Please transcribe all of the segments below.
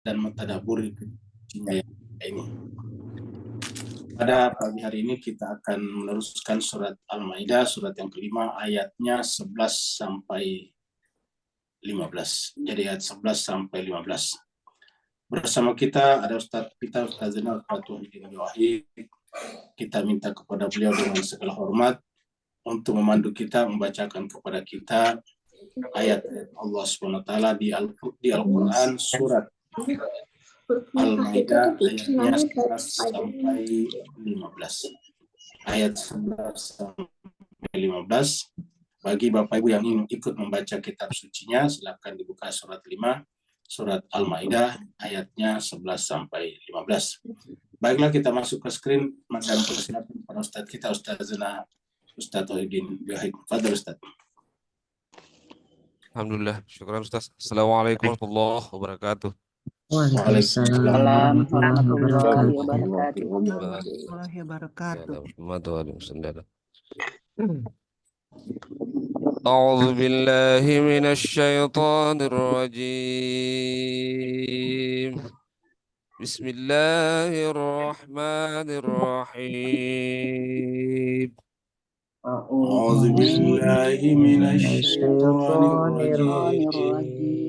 dan mentadaburi kuncinya ini. Pada pagi hari ini kita akan meneruskan surat Al-Maidah, surat yang kelima, ayatnya 11 sampai 15. Jadi ayat 11 sampai 15. Bersama kita ada Ustaz kita, Ustaz Zainal Fathuddin Wahid. Kita minta kepada beliau dengan segala hormat untuk memandu kita, membacakan kepada kita ayat Allah SWT di Al-Quran surat Al-Maidah ayatnya 11 sampai 15. Ayat 11 sampai 15. Bagi Bapak Ibu yang ingin ikut membaca kitab sucinya, silakan dibuka surat 5, surat Al-Maidah ayatnya 11 sampai 15. Baiklah, kita masuk ke screen dan persilakan para Ustadz kita, Ustaz Zena, Ustaz Wahidin Wahid. Fadhil Ustaz. Alhamdulillah, syukuran Ustaz. Assalamualaikum warahmatullahi wabarakatuh. Waalaikumsalam warahmatullahi wabarakatuh. أعوذ بالله من الشيطان الرجيم. بسم الله الرحمن الرحيم. أعوذ بالله من الشيطان الرجيم.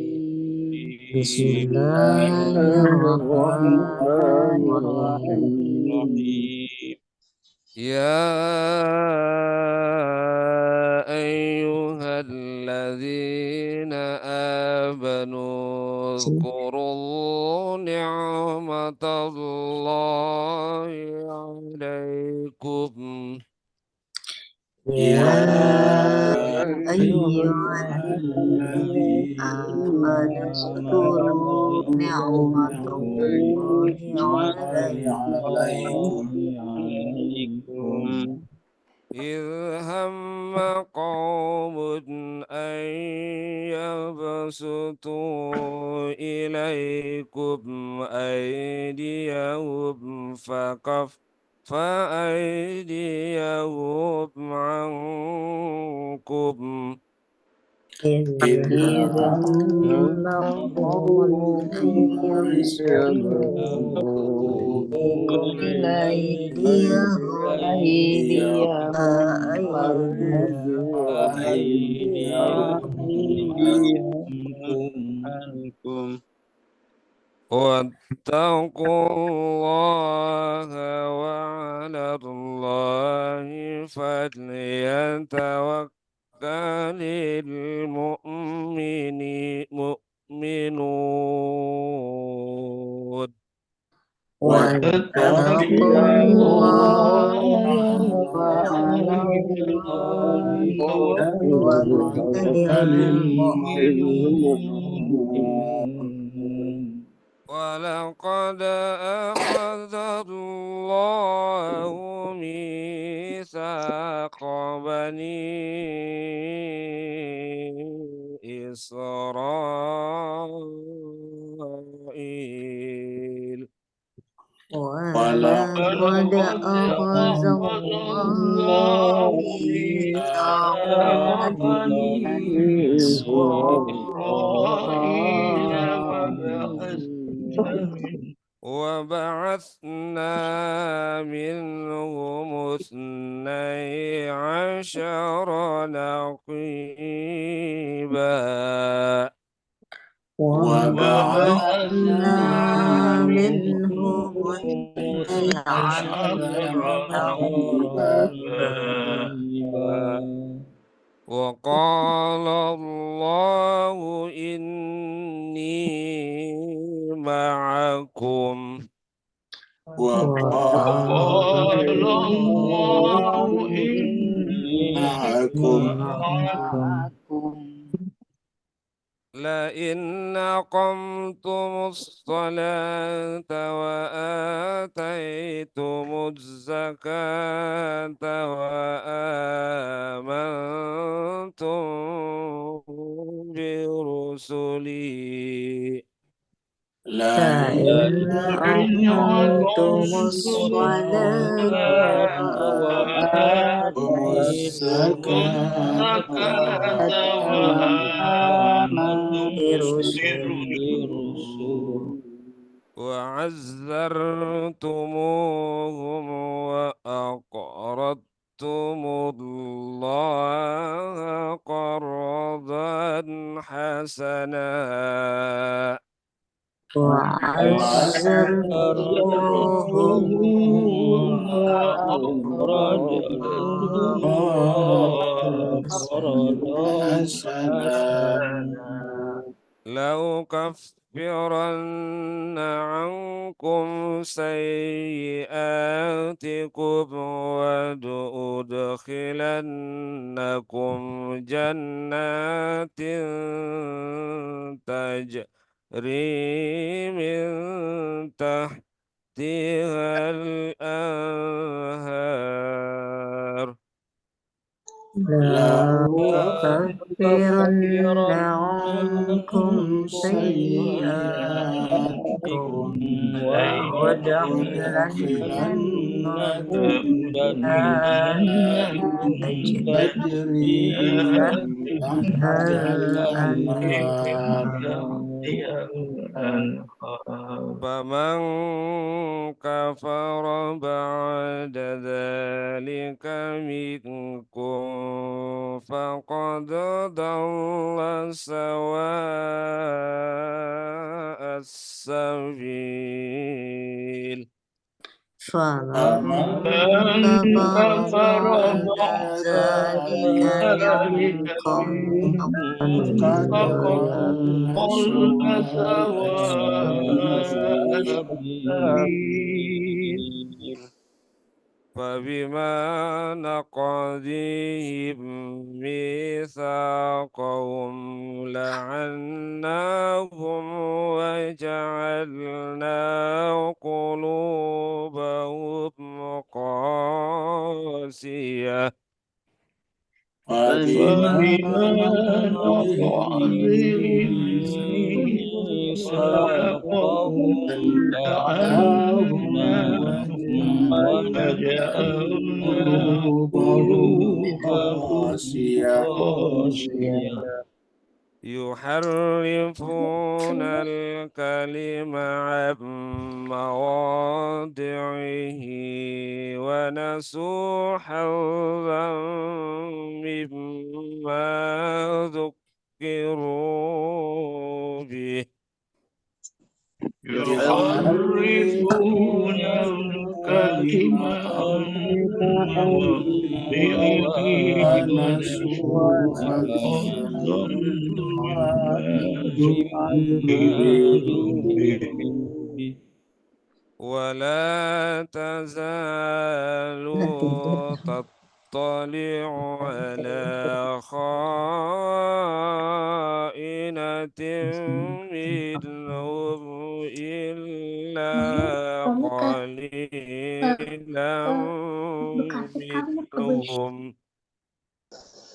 بسم الله الرحمن الرحيم. يا أيها الذين آمنوا اذكروا نعمة الله عليكم. يا أيها الذين آمنوا اذكروا نعمة الله عليكم إذ هم قوم أن يبسطوا إليكم أيديهم فكف أيديهم عنكم. إذ هم قوم أن يبسطوا أيديهم عنكم واتقوا الله وعلى الله فليتوكل المؤمنون. واتقوا الله وعلى الله يتوكل المؤمنون. ولقد أخذ الله ميثاق بني إسرائيل ولقد أخذ الله ميثاق بني إسرائيل وبعثنا منهم 12 نقيبا وبعثنا منهم 12 نقيبا وقال الله إني معكم. وقال الله إني معكم لئن أقمتم الصلاة وآتيتم الزكاة وآمنتم برسلي لئن أقمتم الصلاة وآتيتم الزكاة وآمنتم برسلي وعزرتموهم وأقرضتم الله قرضا حسنا وعزرتموهم وأقرضتم الله قرضا حسنا لأكفرن عنكم سيئاتكم وأدخلنكم جنات تجري من تحتها الأنهار لأكفرن عنكم سيئاتكم وأدخلنكم جنات تجري من تحتها الأنهار فمن كفر بعد ذلك منكم فقد ضل سواء السبيل فمن كفر بعد ذلك منكم فقد ضل سواء السبيل فبما نقضهم ميثاقهم لعناهم وجعلنا قلوبهم قاسية فبما نقضهم ميثاقهم لعناهم وجعلنا قلوبهم قاسية يحرفون الكلم عن مواضعه ونسوا حظا مما ذكروا به يحرفون الكلم عن مواضعه ونسوا حظا مما ذكروا به ولا تزال تطلع على خائنة منهم إلا قليلا منهم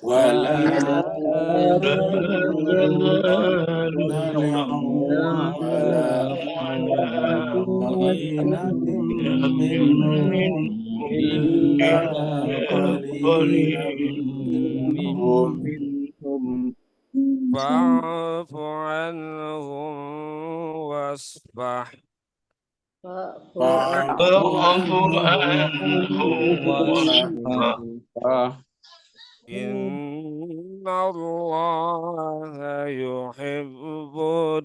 ولا تزال على خائنة منهم إلا قليلا منهم فاعف عنهم واصفح فاعف عنهم واصفح إن الله يحب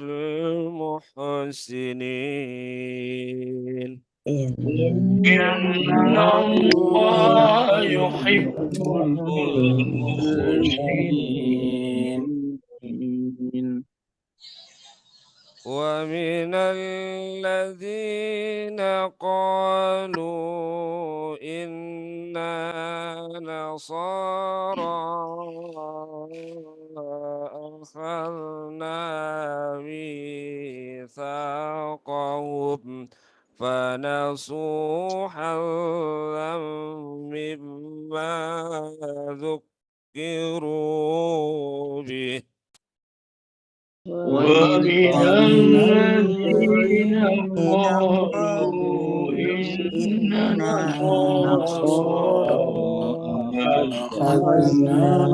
المحسنين إن الله يحب المحسنين ومن الذين قالوا إنا نصارى أخذنا ميثاقهم فنسوا حظا مما ذكروا به ومن الذين قالوا إننا نصارى أخذنا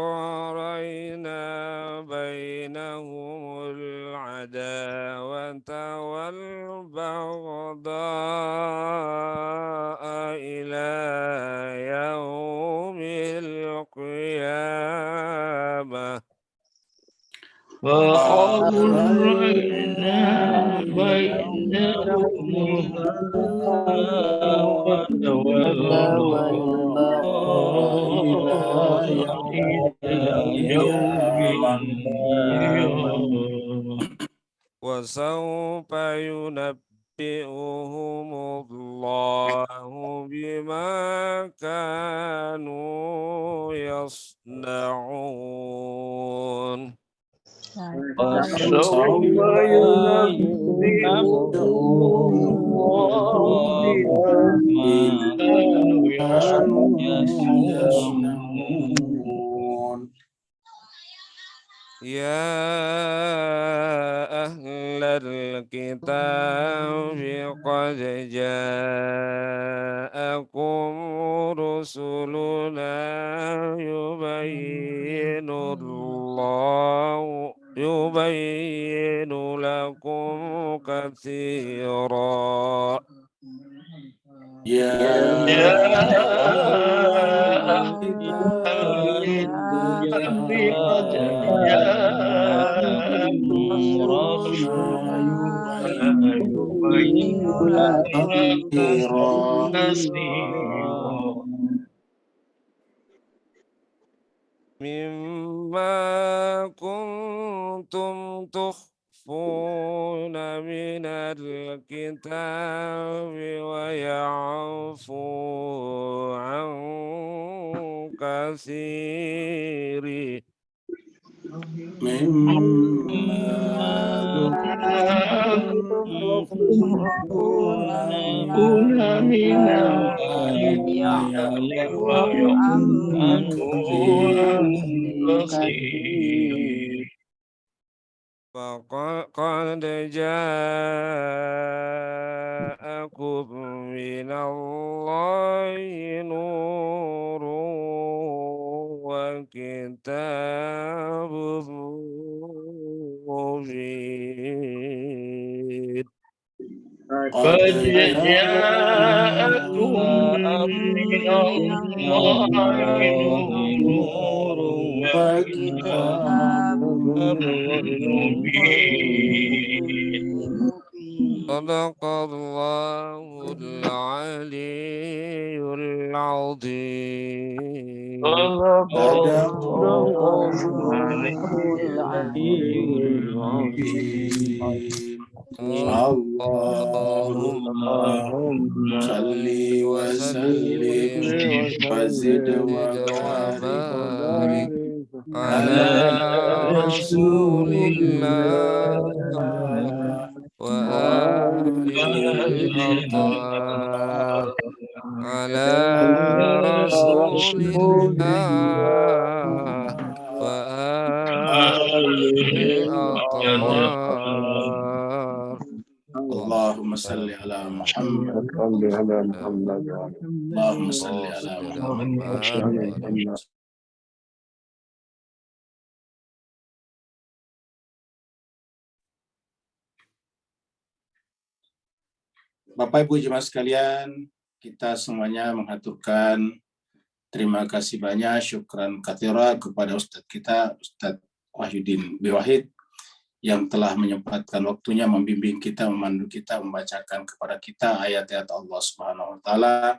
فأغرينا بينهم العداوة والبغضاء إلى يوم القيامة وأغرينا بينهم والبغضاء إلى يوم القيامة وسوف ينبئهم الله بما كانوا يصنعون وسوف ينبئهم الله بما كانوا يصنعون يا أهل الكتاب قد جاءكم رسلنا يبين لكم كثيرا يا قد جاءكم رسولنا يبين لكم كثيرا مما كنتم تخفون من الكتاب ويعفو عن كثير مما كن من كثير فقد جاءكم من الله نور وكتاب مبين قد جاءكم من الله نور وكتاب مبين صدق الله العلي العظيم صدق الله العلي العظيم اللهم صل وسلم وزد وبارك على رسول الله وآله الأطهار على رسول الله وآله الأطهار اللهم صل على محمد اللهم صل على محمد. Bapak Ibu jemaah sekalian, kita semuanya mengaturkan terima kasih banyak, syukran katsira kepada Ustadz kita, Ustadz Wahyudin B. Wahid, yang telah menyempatkan waktunya membimbing kita, memandu kita, membacakan kepada kita ayat-ayat Allah Subhanahu wa taala.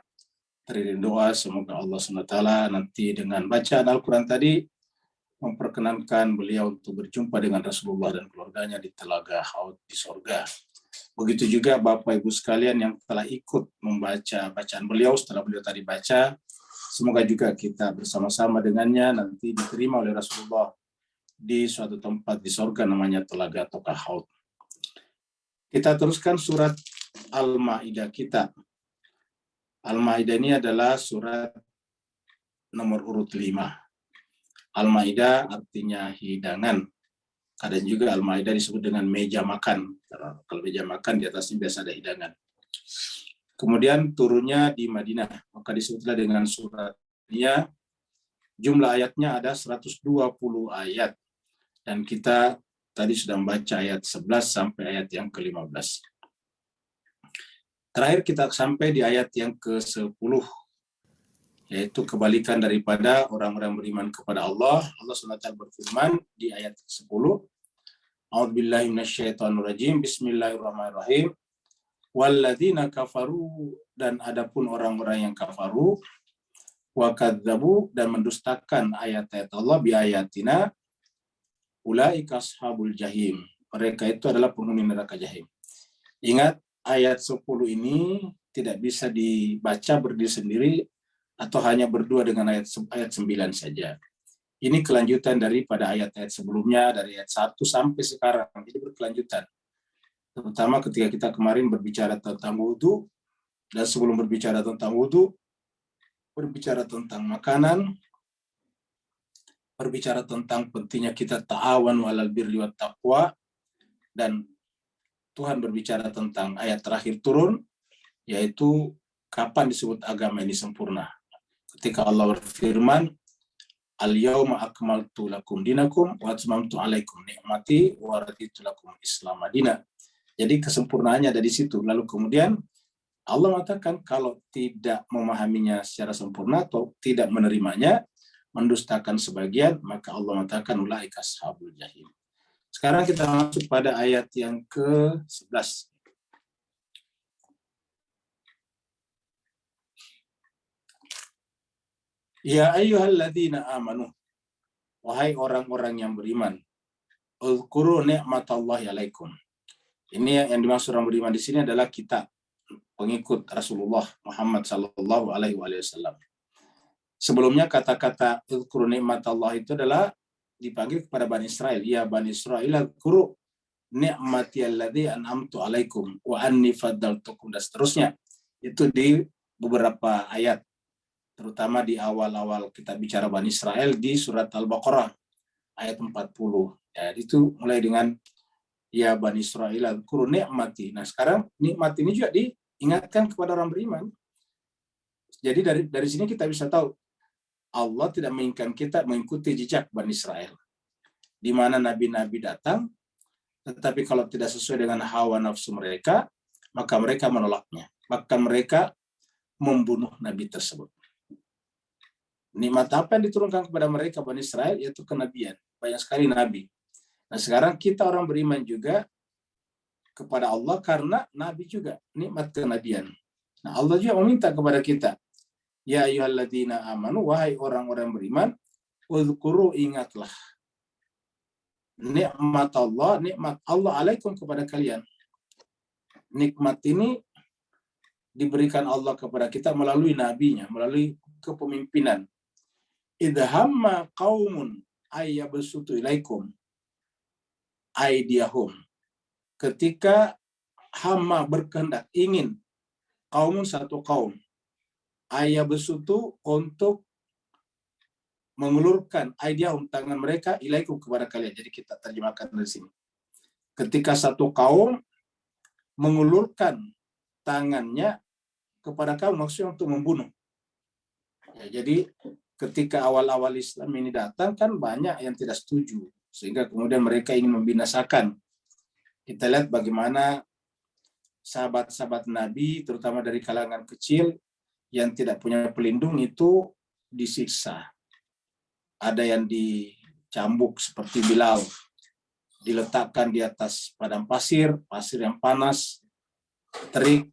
Teriring doa semoga Allah Subhanahu wa taala nanti dengan bacaan Al-Qur'an tadi memperkenankan beliau untuk berjumpa dengan Rasulullah dan keluarganya di telaga Haud di surga. Begitu juga Bapak Ibu sekalian yang telah ikut membaca bacaan beliau setelah beliau tadi baca, semoga juga kita bersama-sama dengannya nanti diterima oleh Rasulullah di suatu tempat di surga namanya telaga Toka Haud. Kita teruskan surat Al-Maidah kita. Al-Maidah ini adalah surat nomor urut 5. Al-Maidah artinya hidangan. Kadang juga Al-Maidah disebut dengan meja makan. Kalau meja makan di atasnya biasa ada hidangan. Kemudian turunnya di Madinah, maka disebutlah dengan suratnya. Jumlah ayatnya ada 120 ayat. Dan kita tadi sudah membaca ayat 11 sampai ayat yang ke-15. Terakhir kita sampai di ayat yang ke-10, yaitu kebalikan daripada orang-orang beriman kepada Allah. Allah SWT berfirman di ayat 10, A'udzubillahi minasyaitonirrajim, Bismillahirrahmanirrahim. Walladzina kafaru, dan adapun orang-orang yang kafaru, wa kadzabu, dan mendustakan ayat-ayat Allah bi ayatina, ulaika ashabul jahim. Mereka itu adalah penghuni neraka jahim. Ingat, ayat 10 ini tidak bisa dibaca berdiri sendiri atau hanya berdua dengan ayat 9 saja. Ini kelanjutan daripada ayat-ayat sebelumnya, dari ayat 1 sampai sekarang. Jadi berkelanjutan. Terutama ketika kita kemarin berbicara tentang wudhu, dan sebelum berbicara tentang wudhu, berbicara tentang makanan, berbicara tentang pentingnya kita ta'awanu 'alal birri wat taqwa, dan Tuhan berbicara tentang ayat terakhir turun, yaitu kapan disebut agama ini sempurna. Ketika Allah berfirman, Al-yawma akmaltu lakum dinakum wa atmamtu 'alaikum ni'mati wa raditu lakum Islam madina. Jadi kesempurnaannya ada di situ. Lalu kemudian Allah mengatakan kalau tidak memahaminya secara sempurna atau tidak menerimanya, mendustakan sebagian, maka Allah mengatakan ulaika ashabul jahim. Sekarang kita masuk pada ayat yang ke-11. Ya ayyuhalladzina amanu, wahai orang-orang yang beriman, uzkuru ni'matallahi alaikum. Ini yang dimaksud orang beriman di sini adalah kita, pengikut Rasulullah Muhammad sallallahu alaihi wasallam. Sebelumnya kata-kata uzkuru ni'matallahi itu adalah dipanggil kepada Bani Israel. Ya Bani Israel, uzkuru ni'mati alladzi an'amtu alaikum wa anni faddaltukum, dan seterusnya. Itu di beberapa ayat, terutama di awal-awal kita bicara Bani Israel di surat Al-Baqarah ayat 40. Ya, itu mulai dengan ya Bani Israel, uzkuru ni'mati. Nah, sekarang nikmat ini juga diingatkan kepada orang beriman. Jadi dari sini kita bisa tahu Allah tidak menginginkan kita mengikuti jejak Bani Israel, di mana nabi-nabi datang, tetapi kalau tidak sesuai dengan hawa nafsu mereka, maka mereka menolaknya. Bahkan mereka membunuh nabi tersebut. Nikmat apa yang diturunkan kepada mereka Bani Israel, yaitu kenabian. Banyak sekali nabi. Nah, sekarang kita orang beriman juga kepada Allah karena nabi juga, nikmat kenabian. Nah, Allah juga meminta kepada kita, ya ayyuhalladzina amanu, wahai orang-orang beriman, uzkuru, ingatlah nikmat Allah alaikum, kepada kalian. Nikmat ini diberikan Allah kepada kita melalui nabinya, melalui kepemimpinan. Idhamma qaumun ayyabsutu ilaikum aydiyahum. Ketika hama berkehendak, ingin, kaumun, satu kaum, ayyabsutu, untuk mengulurkan aydiyahum, tangan mereka, ilaikum, kepada kalian. Jadi kita terjemahkan dari sini. Ketika satu kaum mengulurkan tangannya kepada kamu, maksudnya untuk membunuh. Ya, jadi ketika awal-awal Islam ini datang, kan banyak yang tidak setuju, sehingga kemudian mereka ingin membinasakan. Kita lihat bagaimana sahabat-sahabat Nabi, terutama dari kalangan kecil yang tidak punya pelindung, itu disiksa. Ada yang dicambuk seperti Bilal, diletakkan di atas padang pasir yang panas, terik,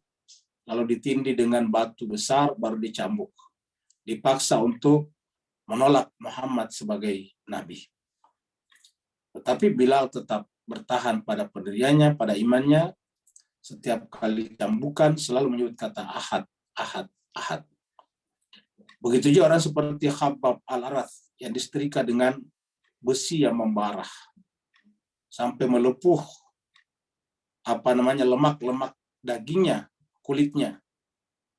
lalu ditindih dengan batu besar, baru dicambuk. Dipaksa untuk menolak Muhammad sebagai nabi. Tetapi Bilal tetap bertahan pada pendiriannya, pada imannya. Setiap kali cambukan selalu menyebut kata ahad, ahad, ahad. Begitu juga orang seperti Khabbab al-Arath yang disetrika dengan besi yang membara sampai melepuh lemak-lemak dagingnya, kulitnya.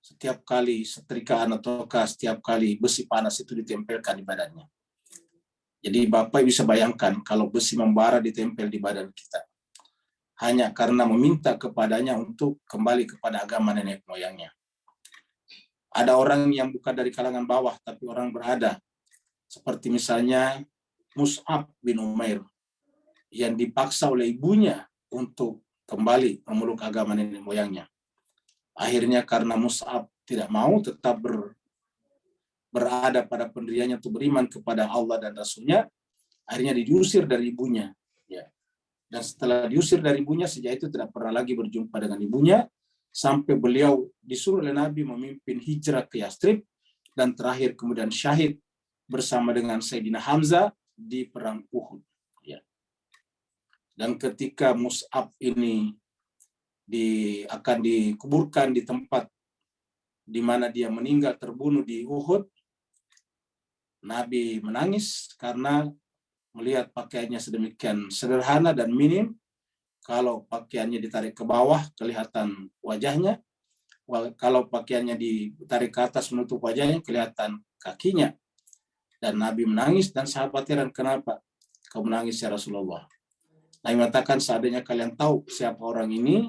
Setiap kali setrikaan ataukah setiap kali besi panas itu ditempelkan di badannya. Jadi Bapak bisa bayangkan kalau besi membara ditempel di badan kita hanya karena meminta kepadanya untuk kembali kepada agama nenek moyangnya. Ada orang yang bukan dari kalangan bawah tapi orang berada, seperti misalnya Mus'ab bin Umair yang dipaksa oleh ibunya untuk kembali memeluk agama nenek moyangnya. Akhirnya karena Mus'ab tidak mau tetap berada pada pendiriannya untuk beriman kepada Allah dan Rasulnya, akhirnya diusir dari ibunya. Ya. Dan setelah diusir dari ibunya, sejak itu tidak pernah lagi berjumpa dengan ibunya, sampai beliau disuruh oleh Nabi memimpin hijrah ke Yastrib, dan terakhir kemudian syahid bersama dengan Sayyidina Hamzah di perang Uhud. Ya. Dan ketika Mus'ab ini akan dikuburkan di tempat di mana dia meninggal terbunuh di Uhud, Nabi menangis karena melihat pakaiannya sedemikian sederhana dan minim. Kalau pakaiannya ditarik ke bawah kelihatan wajahnya, kalau pakaiannya ditarik ke atas menutup wajahnya kelihatan kakinya. Dan Nabi menangis dan sahabat heran, kenapa kau menangis ya Rasulullah? Nabi mengatakan, seandainya kalian tahu siapa orang ini,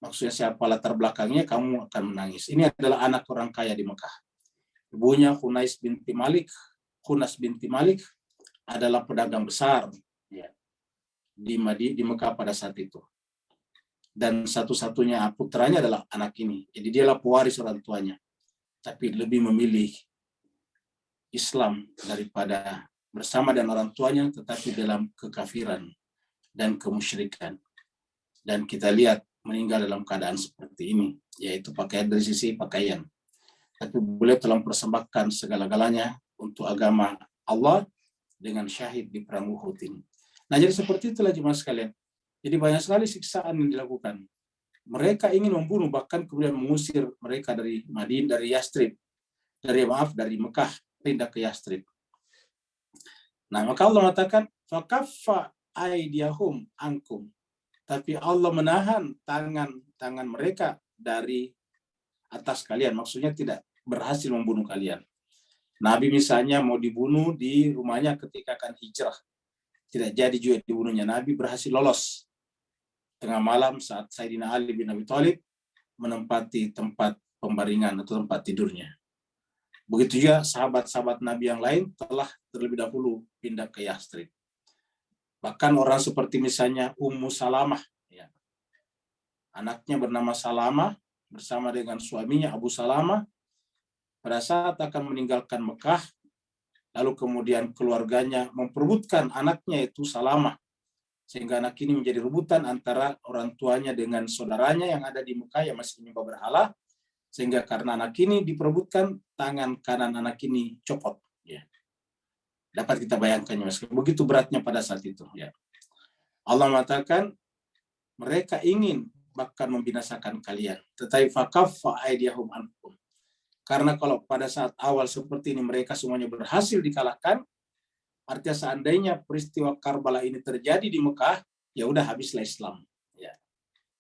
maksudnya siapa latar belakangnya, kamu akan menangis. Ini adalah anak orang kaya di Mekah. Ibunya Hunas binti Malik adalah pedagang besar ya, di Mekah pada saat itu. Dan satu-satunya putranya adalah anak ini. Jadi dialah pewaris orang tuanya. Tapi lebih memilih Islam daripada bersama dengan orang tuanya, tetapi dalam kekafiran dan kemusyrikan. Dan kita lihat meninggal dalam keadaan seperti ini, yaitu pakaian dari sisi pakaian. Tapi beliau telah mempersembahkan segala-galanya untuk agama Allah dengan syahid di perang Uhud ini. Nah, jadi seperti itulah jemaah sekalian. Jadi banyak sekali siksaan yang dilakukan. Mereka ingin membunuh, bahkan kemudian mengusir mereka dari Madinah, dari Yastrib, dari Mekah, pindah ke Yastrib. Nah, maka Allah mengatakan, fakaffa aydiyahum ankum. Tapi Allah menahan tangan mereka dari atas kalian. Maksudnya tidak berhasil membunuh kalian. Nabi misalnya mau dibunuh di rumahnya ketika akan hijrah. Tidak jadi juga dibunuhnya. Nabi berhasil lolos. Tengah malam saat Sayyidina Ali bin Abi Thalib menempati tempat pembaringan atau tempat tidurnya. Begitu juga sahabat-sahabat Nabi yang lain telah terlebih dahulu pindah ke Yastrib. Bahkan orang seperti misalnya Ummu Salamah, ya. Anaknya bernama Salamah bersama dengan suaminya Abu Salamah pada saat akan meninggalkan Mekah, lalu kemudian keluarganya memperebutkan anaknya itu Salamah, sehingga anak ini menjadi rebutan antara orang tuanya dengan saudaranya yang ada di Mekah yang masih menyembah berhala, sehingga karena anak ini diperebutkan, tangan kanan anak ini copot. Ya. Dapat kita bayangkan, begitu beratnya pada saat itu. Ya. Allah mengatakan, mereka ingin bahkan membinasakan kalian, tetapi fakaffa aydiyahum ankum. Karena kalau pada saat awal seperti ini mereka semuanya berhasil dikalahkan, artinya seandainya peristiwa Karbala ini terjadi di Mekah, ya udah habislah Islam. Ya.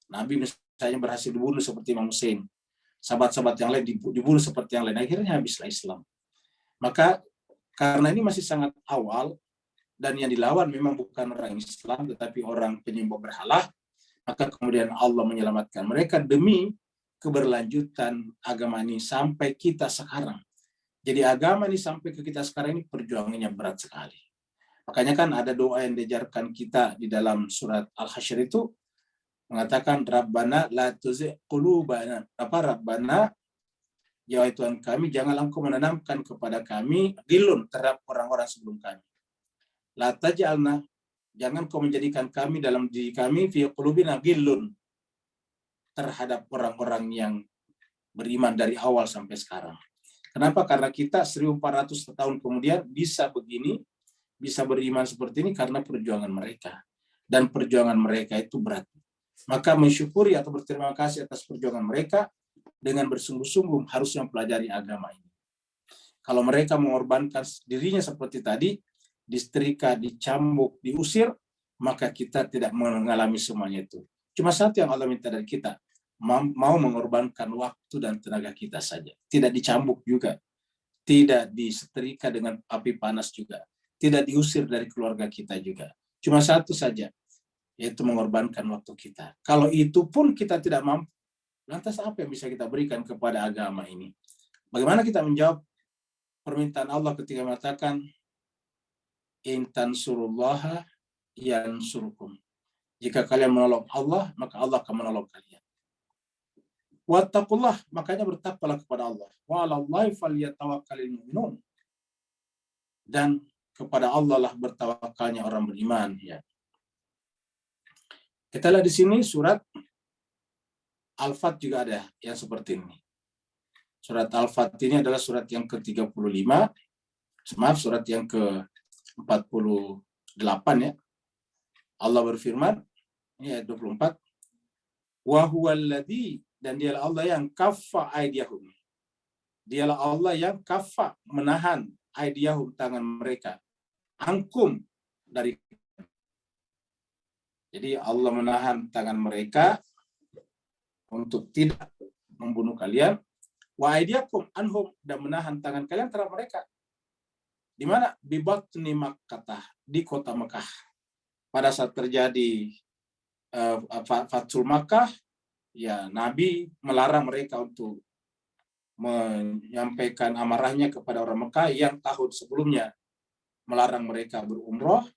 Nabi misalnya berhasil dibunuh seperti Imam Hussein, sahabat-sahabat yang lain dibunuh seperti yang lain, akhirnya habislah Islam. Maka karena ini masih sangat awal dan yang dilawan memang bukan orang Islam tetapi orang penyembah berhala, maka kemudian Allah menyelamatkan mereka demi keberlanjutan agama ini sampai kita sekarang. Jadi agama ini sampai ke kita sekarang ini perjuangannya berat sekali. Makanya kan ada doa yang diajarkan kita di dalam surat Al-Hasyr itu mengatakan Rabbana la tuzigh qulubana. Rabbana, ya Tuhan kami, janganlah Engkau menanamkan kepada kami ghillun terhadap orang-orang sebelum kami. La taj'alna, jangan Kau menjadikan kami dalam diri kami fi qulubina ghillun, terhadap orang-orang yang beriman dari awal sampai sekarang. Kenapa? Karena kita 1400 tahun kemudian bisa begini, bisa beriman seperti ini karena perjuangan mereka. Dan perjuangan mereka itu berat. Maka mensyukuri atau berterima kasih atas perjuangan mereka dengan bersungguh-sungguh harusnya mempelajari agama ini. Kalau mereka mengorbankan dirinya seperti tadi, disetrika, dicambuk, diusir, maka kita tidak mengalami semuanya itu. Cuma satu yang Allah minta dari kita, mau mengorbankan waktu dan tenaga kita saja. Tidak dicambuk juga. Tidak disetrika dengan api panas juga. tidak diusir dari keluarga kita juga. Cuma satu saja, yaitu mengorbankan waktu kita. Kalau itu pun kita tidak mampu, lantas apa yang bisa kita berikan kepada agama ini? Bagaimana kita menjawab permintaan Allah ketika mengatakan in tansurullaha yansurkum. Jika kalian menolong Allah, maka Allah akan menolong kalian. Wattaqullah, makanya bertakwalah kepada Allah. Wa 'alallahi falyatawakkalul mu'minun. Dan kepada Allah lah bertawakalnya orang beriman, ya. Kita lihat di sini surat Al-Fat juga ada yang seperti ini. Surat Al-Fat ini adalah surat yang ke-35, surat yang ke-48 ya. Allah berfirman, ini ayat 24, wa huwallazi, dan dialah Allah yang kaffa aydiyahum. Dialah Allah yang kaffa, menahan aydiyahum, tangan mereka, angkum, dari. Jadi Allah menahan tangan mereka untuk tidak membunuh kalian, wa aydiyakum anhum, dan menahan tangan kalian terhadap mereka. Di mana? Di batni Makkah, di kota Mekah. Pada saat terjadi Fathul Makkah, ya Nabi melarang mereka untuk menyampaikan amarahnya kepada orang Mekah yang tahun sebelumnya melarang mereka berumroh,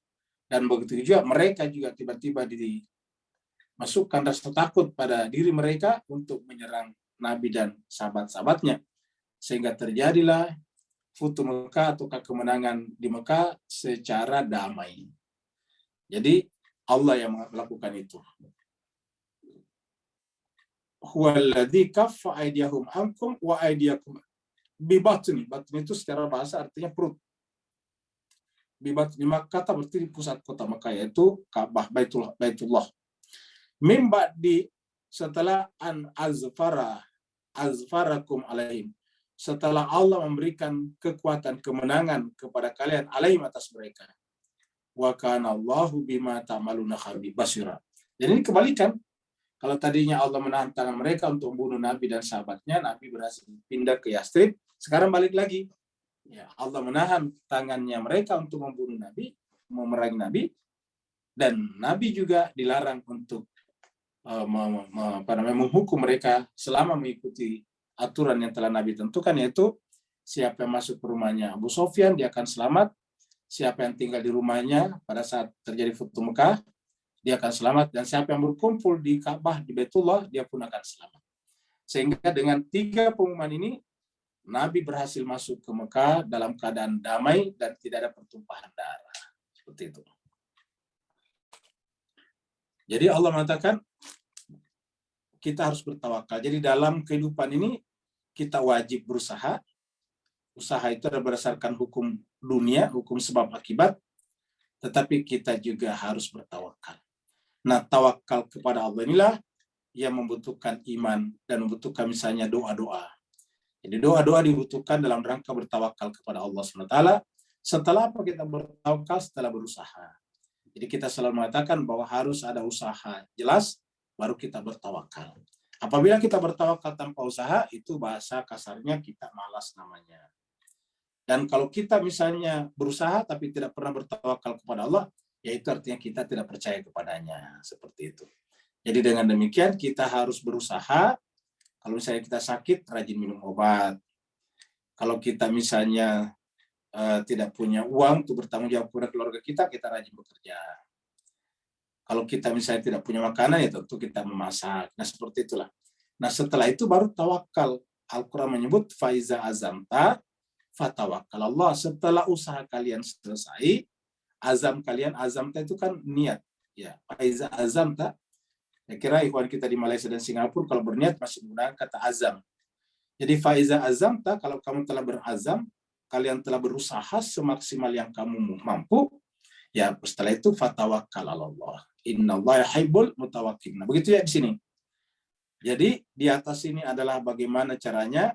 dan begitu juga mereka juga tiba-tiba dimasukkan rasa takut pada diri mereka untuk menyerang Nabi dan sahabat-sahabatnya, sehingga terjadilah Futuh Mekah atau kemenangan di Mekah secara damai. Jadi Allah yang melakukan itu. Huwallazi kaffa aydiyahum ankum wa aydiyakum bi batni. Batni itu secara bahasa artinya perut. Bi batni Makkah berarti di pusat kota Mekah, yaitu Ka'bah, Baitullah. Min ba'di, setelah an azfarakum alaihim. Setelah Allah memberikan kekuatan kemenangan kepada kalian alaihim, atas mereka. Wa kana Allahu bima ta'maluna basira. Jadi ini kebalikan. Kalau tadinya Allah menahan tangan mereka untuk membunuh Nabi dan sahabatnya, Nabi berhasil pindah ke Yastrib, sekarang balik lagi. Ya, Allah menahan tangannya mereka untuk membunuh Nabi, memerangi Nabi, dan Nabi juga dilarang untuk menghukum mereka selama mengikuti aturan yang telah Nabi tentukan, yaitu siapa yang masuk ke rumahnya Abu Sofyan, dia akan selamat. Siapa yang tinggal di rumahnya pada saat terjadi Futuh Mekah, dia akan selamat. Dan siapa yang berkumpul di Ka'bah, di Baitullah, dia pun akan selamat. Sehingga dengan 3 pengumuman ini, Nabi berhasil masuk ke Mekah dalam keadaan damai dan tidak ada pertumpahan darah. Seperti itu. Jadi Allah mengatakan, kita harus bertawakal. Jadi dalam kehidupan ini, kita wajib berusaha. Usaha itu adalah berdasarkan hukum dunia, hukum sebab akibat, tetapi kita juga harus bertawakal. Nah, tawakal kepada Allah inilah yang membutuhkan iman dan membutuhkan misalnya doa-doa. Jadi doa-doa dibutuhkan dalam rangka bertawakal kepada Allah SWT. Setelah apa kita bertawakal? Setelah berusaha. Jadi kita selalu mengatakan bahwa harus ada usaha jelas, baru kita bertawakal. Apabila kita bertawakal tanpa usaha, itu bahasa kasarnya kita malas namanya. Dan kalau kita misalnya berusaha tapi tidak pernah bertawakal kepada Allah, ya itu artinya kita tidak percaya kepadanya. Seperti itu. Jadi dengan demikian kita harus berusaha. Kalau misalnya kita sakit, rajin minum obat. Kalau kita misalnya tidak punya uang untuk bertanggung jawab kepada keluarga kita, kita rajin bekerja. Kalau kita misalnya tidak punya makanan, ya tentu kita memasak. Nah seperti itulah. Nah setelah itu baru tawakal. Al-Quran menyebut faiza azamta fatawakkal Allah. Setelah usaha kalian selesai, azam kalian, azamta itu kan niat. Ya, faiza azamta. Saya kira ikhwan kita di Malaysia dan Singapura kalau berniat masih menggunakan kata azam. Jadi faiza azamta, kalau kamu telah berazam, kalian telah berusaha semaksimal yang kamu mampu, ya setelah itu fatawakkal Allah. Innallaha yuhibbul mutawakkilin. Nah, begitu ya di sini. Jadi di atas ini adalah bagaimana caranya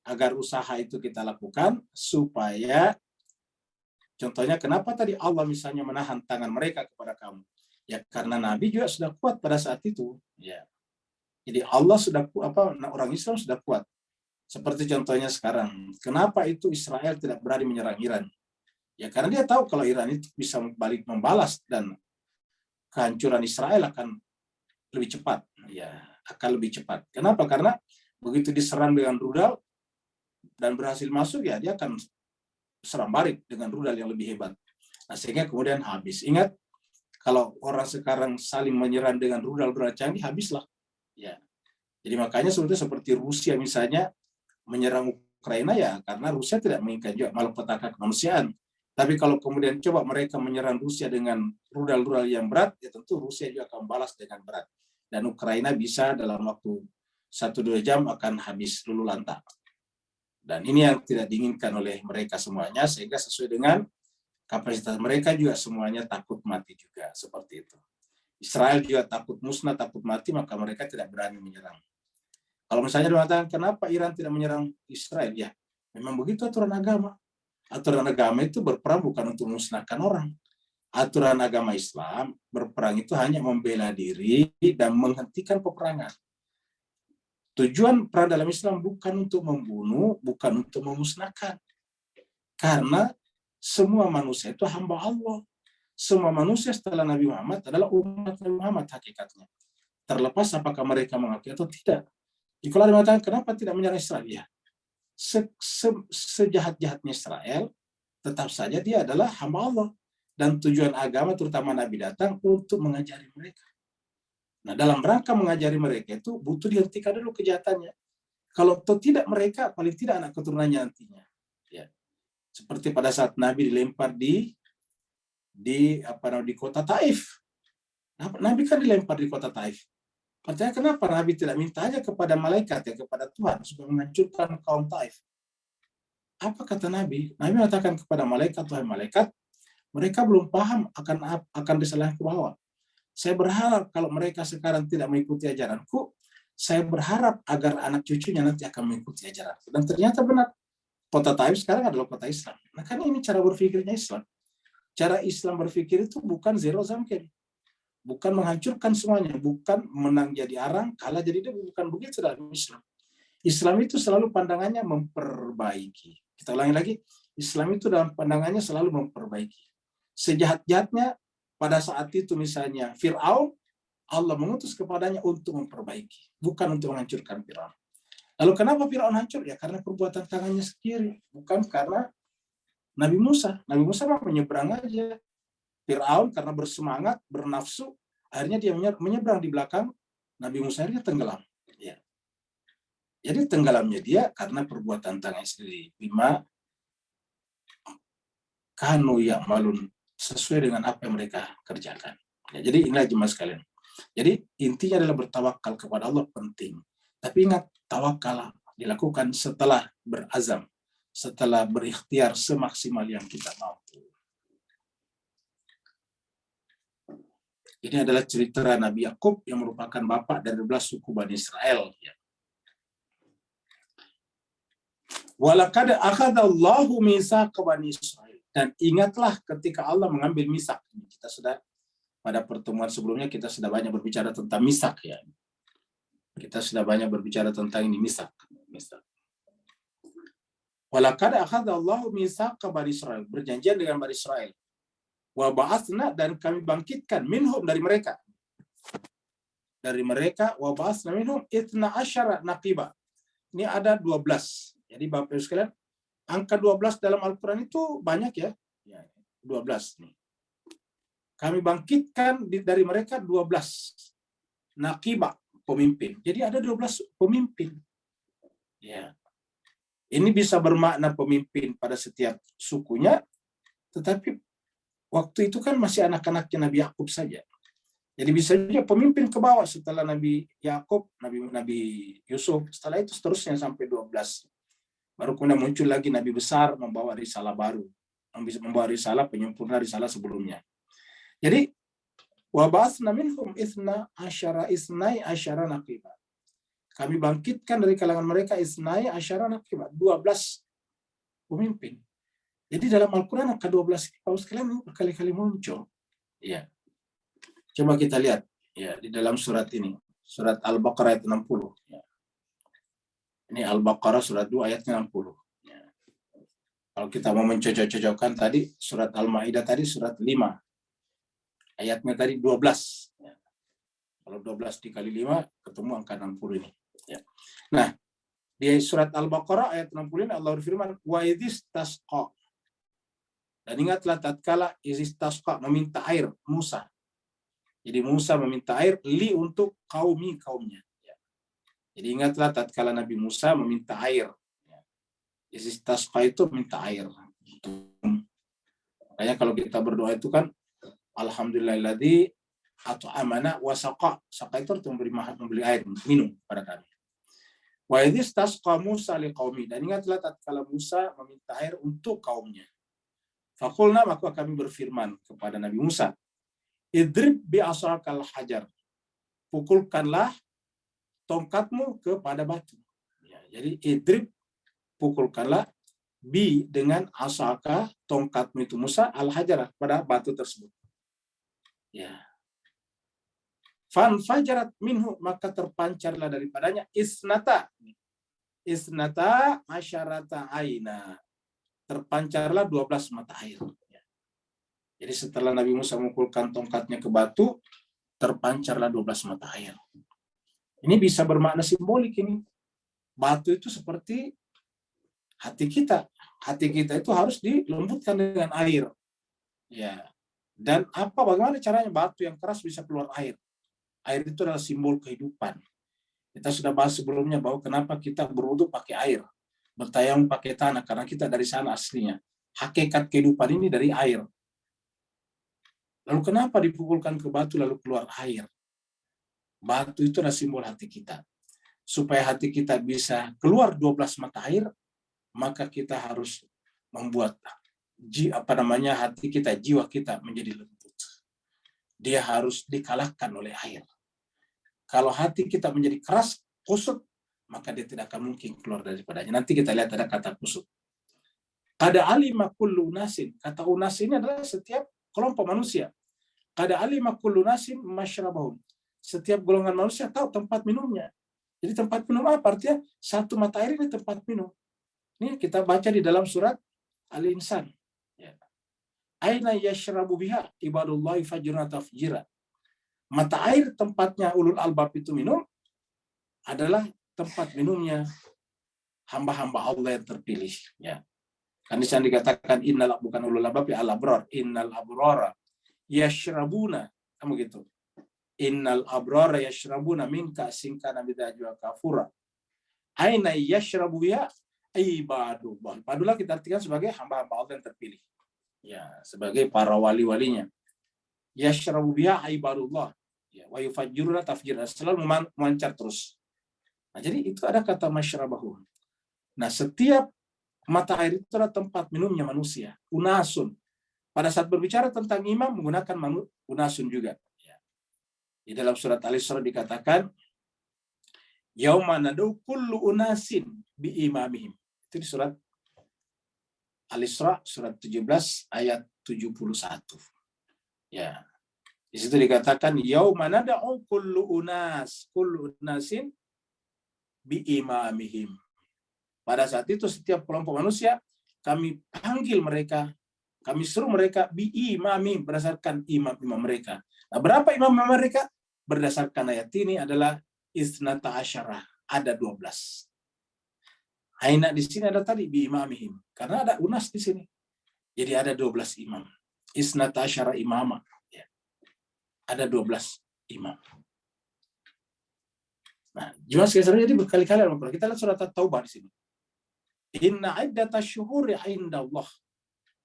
agar usaha itu kita lakukan supaya, contohnya kenapa tadi Allah misalnya menahan tangan mereka kepada kamu? Ya karena Nabi juga sudah kuat pada saat itu. Ya. Jadi Allah sudah orang Islam sudah kuat. Seperti contohnya sekarang, kenapa itu Israel tidak berani menyerang Iran? Ya karena dia tahu kalau Iran itu bisa balik membalas dan kehancuran Israel akan lebih cepat. Ya, akan lebih cepat. Kenapa? Karena begitu diserang dengan rudal dan berhasil masuk, ya dia akan serang balik dengan rudal yang lebih hebat. Nah, sehingga kemudian habis. Ingat, kalau orang sekarang saling menyerang dengan rudal-rudal canggih, habislah. Ya. Jadi makanya sebetulnya seperti Rusia misalnya menyerang Ukraina, ya karena Rusia tidak menginginkan juga malapetaka kemanusiaan. Tapi kalau kemudian coba mereka menyerang Rusia dengan rudal-rudal yang berat, ya tentu Rusia juga akan balas dengan berat. Dan Ukraina bisa dalam waktu 1-2 jam akan habis lulu lantak. Dan ini yang tidak diinginkan oleh mereka semuanya, sehingga sesuai dengan kapasitas mereka juga semuanya takut mati juga, seperti itu. Israel juga takut musnah, takut mati, maka mereka tidak berani menyerang. Kalau misalnya mengatakan kenapa Iran tidak menyerang Israel, ya memang begitu aturan agama. Aturan agama itu berperang bukan untuk memusnahkan orang. Aturan agama Islam berperang itu hanya membela diri dan menghentikan peperangan. Tujuan perang dalam Islam bukan untuk membunuh, bukan untuk memusnahkan. Karena semua manusia itu hamba Allah. Semua manusia setelah Nabi Muhammad adalah umat Nabi Muhammad hakikatnya. Terlepas apakah mereka mengakui atau tidak. Jadi kalau ada mengatakan kenapa tidak menyerang Israel, ya sejahat-jahatnya Israel, tetap saja dia adalah hamba Allah. Dan tujuan agama, terutama Nabi datang untuk mengajari mereka. Nah, dalam rangka mengajari mereka itu butuh dihentikan dulu kejahatannya. Kalau tidak mereka, paling tidak anak keturunannya nantinya. Ya. Seperti pada saat Nabi dilempar di kota Taif. Nabi kan dilempar di kota Taif. Artinya kenapa Nabi tidak minta aja kepada malaikat, ya kepada Tuhan, supaya menghancurkan kaum Taif? Apa kata Nabi? Nabi mengatakan kepada malaikat, Tuhan malaikat, mereka belum paham akan risalah ke bawah. Saya berharap kalau mereka sekarang tidak mengikuti ajaranku, saya berharap agar anak cucunya nanti akan mengikuti ajaranku. Dan ternyata benar, kota Taif sekarang adalah kota Islam. Nah, kan ini cara berpikirnya Islam. Cara Islam berpikir itu bukan zero sum game. Bukan menghancurkan semuanya, bukan menang jadi arang, kalah jadi debu, bukan begitu dalam Islam. Islam itu selalu pandangannya memperbaiki. Kita ulangi lagi, Islam itu dalam pandangannya selalu memperbaiki. Sejahat-jahatnya pada saat itu misalnya Fir'aun, Allah mengutus kepadanya untuk memperbaiki, bukan untuk menghancurkan Fir'aun. Lalu kenapa Fir'aun hancur? Ya karena perbuatan tangannya sendiri, bukan karena Nabi Musa. Nabi Musa mah menyeberang aja. Fir'aun karena bersemangat, bernafsu, akhirnya dia menyeberang di belakang Nabi Musa, akhirnya tenggelam. Ya. Jadi tenggelamnya dia karena perbuatan tangannya sendiri. 5 kanu ya'malun, sesuai dengan apa yang mereka kerjakan. Ya, jadi inilah jemaah sekalian. Jadi intinya adalah bertawakal kepada Allah penting. Tapi ingat, tawakal dilakukan setelah berazam, setelah berikhtiar semaksimal yang kita mampu. Ini adalah cerita Nabi Yakub yang merupakan bapak dari 12 suku Bani Israel. Walaqad akhadallahu mitsaqa Bani Israil. Dan ingatlah ketika Allah mengambil misak. Kita sudah pada pertemuan sebelumnya kita sudah banyak berbicara tentang misak, ya. Kita sudah banyak berbicara tentang ini misak. Walaqad akhadallahu mitsaqa Bani Israil. Berjanjian dengan Bani Israil. Wa ba'atsna, dan kami bangkitkan minhum, dari mereka. Dari mereka wa ba'atsna minhum 12 naqiba. Ini ada 12. Jadi Bapak Ibu sekalian, angka 12 dalam Al-Qur'an itu banyak, ya. 12 nih. Kami bangkitkan dari mereka 12 naqiba, pemimpin. Jadi ada 12 pemimpin. Ya. Ini bisa bermakna pemimpin pada setiap sukunya, tetapi waktu itu kan masih anak-anaknya Nabi Yakub saja. Jadi bisa juga pemimpin ke bawah setelah Nabi Yakub, Nabi Yusuf, setelah itu seterusnya sampai 12. Baru kemudian muncul lagi Nabi besar membawa risalah baru, membawa risalah penyempurna risalah sebelumnya. Jadi wa ba'atsna minhum 12 naqiba. Kami bangkitkan dari kalangan mereka 12 naqiba, 12 pemimpin. Jadi dalam Al-Quran angka 12 ini Bapak sekalian berkali-kali muncul. Ya. Coba kita lihat, ya, di dalam surat ini, surat Al-Baqarah ayat 60. Ya. Ini Al-Baqarah surat 2 ayat 60. Ya. Kalau kita mau mencocok-cocokkan tadi, surat Al-Ma'idah tadi surat 5. Ayatnya tadi 12. Ya. Kalau 12 dikali 5, ketemu angka 60 ini. Ya. Nah, di surat Al-Baqarah ayat 60 ini Allah berfirman, wa idhistasqa. Dan ingatlah tatkala idhistasqa, meminta air, Musa. Jadi Musa meminta air untuk kaumnya. Ya. Jadi ingatlah tatkala Nabi Musa meminta air. Istisqa itu minta air. Makanya kalau kita berdoa itu kan alhamdulillahilladzi at'amana wa saqa. Saqa itu artinya memberi air, minum pada kami. Wa istasqa Musa liqaumi. Dan ingatlah tatkala Musa meminta air untuk kaumnya. Faqulna, maka kami berfirman kepada Nabi Musa, idrib bi asakal hajar. Pukulkanlah tongkatmu kepada batu. Ya, jadi idrib, pukulkanlah, bi dengan asaka, tongkatmu itu Musa, al-hajarah, pada batu tersebut. Ya. Fan fajarat minhu, maka terpancarlah daripadanya isnata asyarata aina. Terpancarlah 12 mata air. Ya. Jadi setelah Nabi Musa memukulkan tongkatnya ke batu, terpancarlah 12 mata air. Ini bisa bermakna simbolik ini. Batu itu seperti hati kita. Hati kita itu harus dilembutkan dengan air. Ya. Dan bagaimana caranya batu yang keras bisa keluar air? Air itu adalah simbol kehidupan. Kita sudah bahas sebelumnya bahwa kenapa kita berwudu pakai air, bertayamum pakai tanah, karena kita dari sana aslinya. Hakikat kehidupan ini dari air. Lalu kenapa dipukulkan ke batu lalu keluar air? Batu itu adalah simbol hati kita. Supaya hati kita bisa keluar 12 mata air, maka kita harus membuat hati kita, jiwa kita menjadi lembut. Dia harus dikalahkan oleh air. Kalau hati kita menjadi keras, kusut, maka dia tidak akan mungkin keluar daripadanya. Nanti kita lihat ada kata kusut. Kada alima kullu unasin. Kata unas ini adalah setiap kelompok manusia. Kada alima kullu unasin masyrabahum. Setiap golongan manusia tahu tempat minumnya. Jadi tempat minum apa? Artinya satu mata air ini tempat minum. Ini kita baca di dalam surat Al-Insan. Ya. Aina yashrabu biha ibadullahi fajruna tafjira. Mata air tempatnya ulul albab itu minum adalah tempat minumnya hamba-hamba Allah yang terpilih. Ya. Kan di sana dikatakan innal, bukan ulul albab ya, al-abrar. Innal abrara yashrabuna. Kamu gitu. Innal abrara yashrabuna min ka'sin kana bidajwa kafura. Aina yashrabu biha ibadullah. Ibadullah kita artikan sebagai hamba-hamba Allah yang terpilih. Ya, sebagai para wali-walinya. Yashrabu biha ibadullah. Ya, wa yufajjiruna tafjira. Selalu memancar terus. Nah, jadi itu ada kata masyrabahu. Nah, setiap mata air itu adalah tempat minumnya manusia. Unasun. Pada saat berbicara tentang imam menggunakan unasun juga. Ya. Di dalam surat Al-Isra dikatakan, yauma nadu kullu unasin bi imamihim. Itu di surat Al-Isra surat 17 ayat 71. Ya. Di situ dikatakan yauma nad'u kullu unasin bi imamihim. Pada saat itu setiap kelompok manusia kami panggil mereka, kami suruh mereka bi imamihim, berdasarkan imam-imam mereka. Nah, berapa imam mereka? Berdasarkan ayat ini adalah isnata asyarah, ada 12. Aina di sini ada tadi bi imamihim, karena ada unas di sini. Jadi ada 12 imam. Isnata asyarah imama. Ya. Ada 12 imam. Nah, jelas sekali jadi berkali-kali kita lihat surat At-Taubah di sini. Inna iddatash syuhuri 'indallah.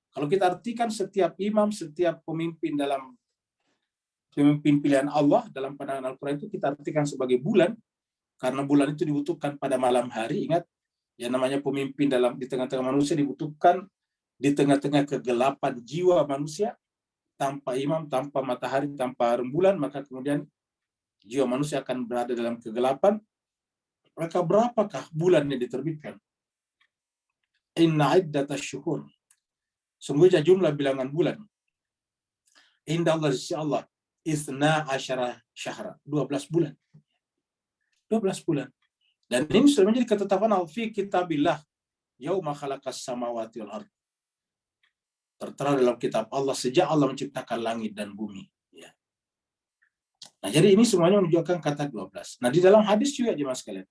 Kalau kita artikan setiap imam, setiap pemimpin dalam pemimpin pilihan Allah dalam pandangan Al-Quran itu kita artikan sebagai bulan, karena bulan itu dibutuhkan pada malam hari. Ingat, yang namanya pemimpin di tengah-tengah manusia dibutuhkan di tengah-tengah kegelapan jiwa manusia. Tanpa imam, tanpa matahari, tanpa rembulan, maka kemudian jiwa manusia akan berada dalam kegelapan. Maka berapakah bulan yang diterbitkan? Inna iddatash syuhur. Sungguhnya jumlah bilangan bulan. Inda Allah sisi Allah. Isna asyara syahra. 12 bulan. 12 bulan. Dan ini sudah menjadi ketetapan al-fi kitabillah. Yauma khalaqas samawati wal ardh. tertera dalam kitab Allah sejak Allah menciptakan langit dan bumi. Ya. Nah, jadi ini semuanya menunjukkan kata 12. Nah, di dalam hadis juga jemaah sekalian.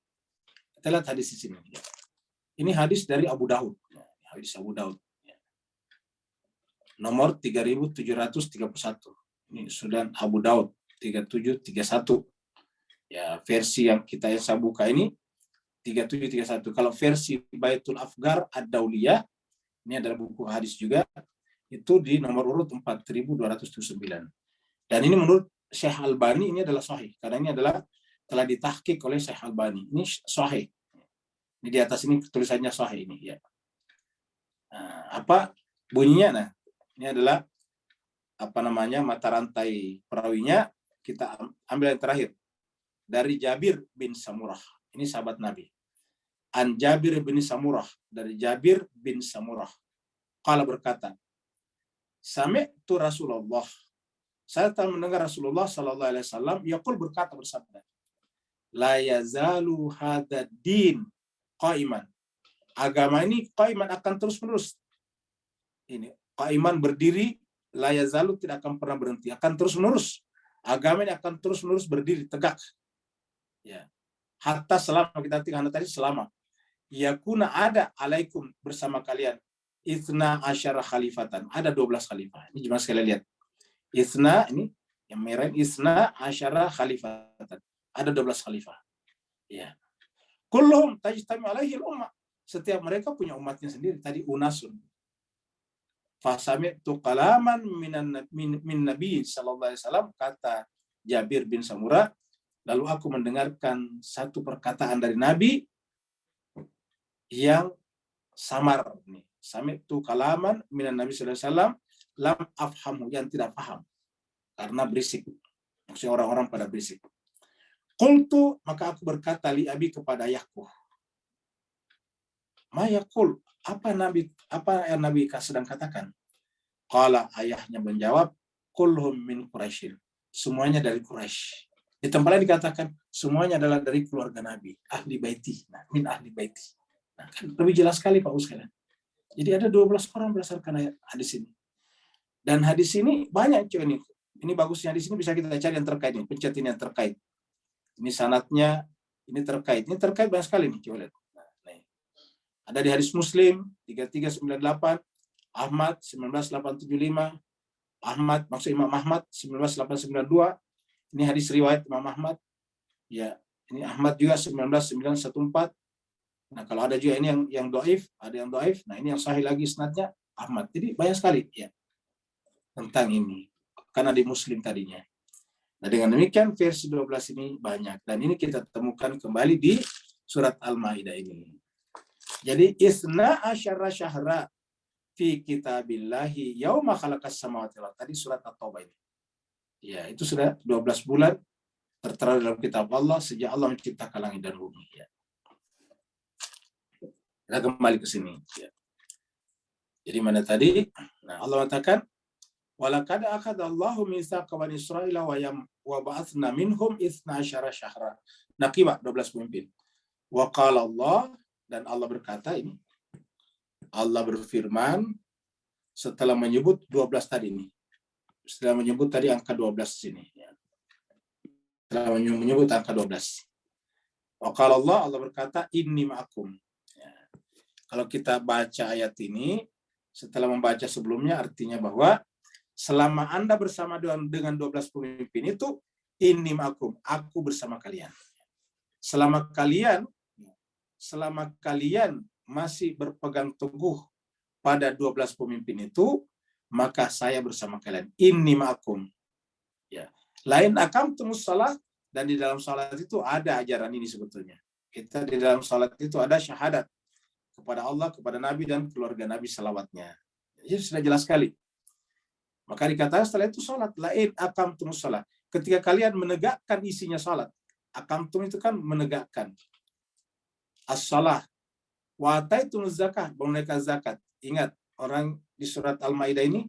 Kita lihat hadis di sini. Ya. Ini hadis dari Abu Daud. Ya, hadis Abu Daud. Ya. Nomor 3731. Ini Sunan Abu Daud 3731. Ya, versi yang saya buka ini 3731. Kalau versi Baitul Afgar Ad-Dauliyah, ini adalah buku hadis juga, itu di nomor urut 4279. Dan ini menurut Syekh Albani ini adalah sahih, karena ini adalah telah ditahqiq oleh Syekh Albani. Ini sahih. Ini di atas ini tulisannya sahih ini ya. Nah, apa bunyinya? Nah, ini adalah mata rantai perawinya, kita ambil yang terakhir. Dari Jabir bin Samurah. Ini sahabat Nabi. An Jabir bin Samurah, dari Jabir bin Samurah. Qala berkata, sami'tu Rasulullah. Saya telah mendengar Rasulullah sallallahu alaihi wasallam yaqul berkata bersabda, la yazalu hadzal din qaiman. Agama ini qaiman akan terus-menerus. Ini qaiman berdiri, la yazalu tidak akan pernah berhenti, akan terus-menerus. Agama ini akan terus-menerus berdiri tegak. Ya. Hatta selama kita tinggal tadi selama yakuna ada alaikum bersama kalian itsna asyara khalifatan, ada 12 khalifah. Ini cuma sekali lihat. Itsna ini yang merah, itsna asyara khalifatan. Ada 12 khalifah. Ya. Kulluhum tajtami alaihi al-ummah. Setiap mereka punya umatnya sendiri. Tadi unasun. Fasami'tu kalaman min Nabi sallallahu alaihi wasallam, kata Jabir bin Samurah, lalu aku mendengarkan satu perkataan dari Nabi yang samar nih. Sami'tu kalaman minan Nabi sallallahu alaihi wasallam lam afhamu, yang tidak paham karena berisik. Maksudnya orang-orang pada berisik. Qultu, maka aku berkata li abi kepada ayahku. Ma yaqul, apa yang Nabi sedang katakan? Qala, ayahnya menjawab, kulhum min Quraisyin. Semuanya dari Quraisy. Di tempat lain dikatakan semuanya adalah dari keluarga Nabi, ahli baiti. Nah, min ahli baiti. Nah, kan lebih jelas sekali Pak Ustaz. Jadi ada 12 orang berdasarkan hadis ini. Dan hadis ini banyak cuy ini. Ini bagusnya di sini bisa kita cari yang terkait ini, pencet ini yang terkait. Ini sanadnya, ini terkait. Ini terkait banyak sekali nih, coba lihat. Nah, nih. Ada di hadis Muslim 3398, Ahmad 19875, Ahmad maksud Imam Ahmad 19892. Ini hadis riwayat Imam Ahmad. Ya, ini Ahmad juga 19914. Nah, kalau ada juga ini yang dhaif, ada yang dhaif. Nah, ini yang sahih lagi isnadnya Ahmad. Jadi banyak sekali ya tentang ini. Karena di Muslim tadinya. Nah, dengan demikian versi 12 ini banyak, dan ini kita temukan kembali di surat Al-Maidah ini. Jadi isna asyara syahra fi kitabillahi yauma khalaqas samawati wal ardi. Tadi surat At-Taubah ini. Ya, itu sudah 12 bulan tertera dalam kitab Allah sejak Allah menciptakan langit dan bumi. Ya. Kita kembali ke sini. Ya. Jadi mana tadi? Nah, Allah mengatakan, walaqad akhadallahu mitsaqa bani Israila wa ba'atsna minhum 12 syahra. Naqiba 12 pemimpin. Wa qala Allah, dan Allah berkata ini. Allah berfirman setelah menyebut 12 tadi ini. Setelah menyebut tadi angka 12 sini. Ya. Setelah menyebut angka 12. Wa qala Allah berkata, inni ma'akum. Ya. Kalau kita baca ayat ini, setelah membaca sebelumnya, artinya bahwa selama Anda bersama dengan 12 pemimpin itu, inni ma'akum, aku bersama kalian. Selama kalian masih berpegang teguh pada 12 pemimpin itu, maka saya bersama kalian. Inni ma'akum. Ya. Lain aqamtumus shalah, dan di dalam salat itu ada ajaran ini sebetulnya. Kita di dalam salat itu ada syahadat kepada Allah, kepada Nabi, dan keluarga Nabi salawatnya. Jadi sudah jelas sekali. Maka dikatakan setelah itu salat. Lain aqamtumus shalah. Ketika kalian menegakkan isinya salat. Aqamtum itu kan menegakkan. As-shalah. Wa ataitumuz zakah, menunaikan zakat. Ingat, orang di surat Al-Maidah ini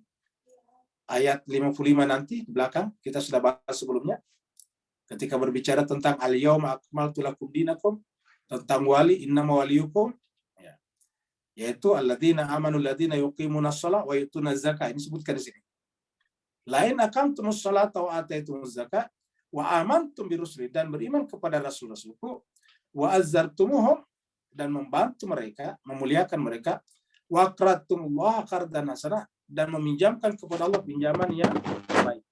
ayat 55 nanti di belakang kita sudah bahas sebelumnya ketika berbicara tentang al-yauma akmaltu lakum dinakum, tentang wali innama waliyukum ya. yaitu alladzina amanu alladzina yuqimunas shalah wa yu'tunaz zakah. Ini sebutkan di sini. Lain aqamtumus sholata wa ataitumuz zakah wa amantum birusuli, dan beriman kepada rasul-rasulku, wa azzartumuhum, dan membantu mereka, memuliakan mereka, wa aqradtumullaha qardan hasanah, dan meminjamkan kepada Allah pinjaman yang baik.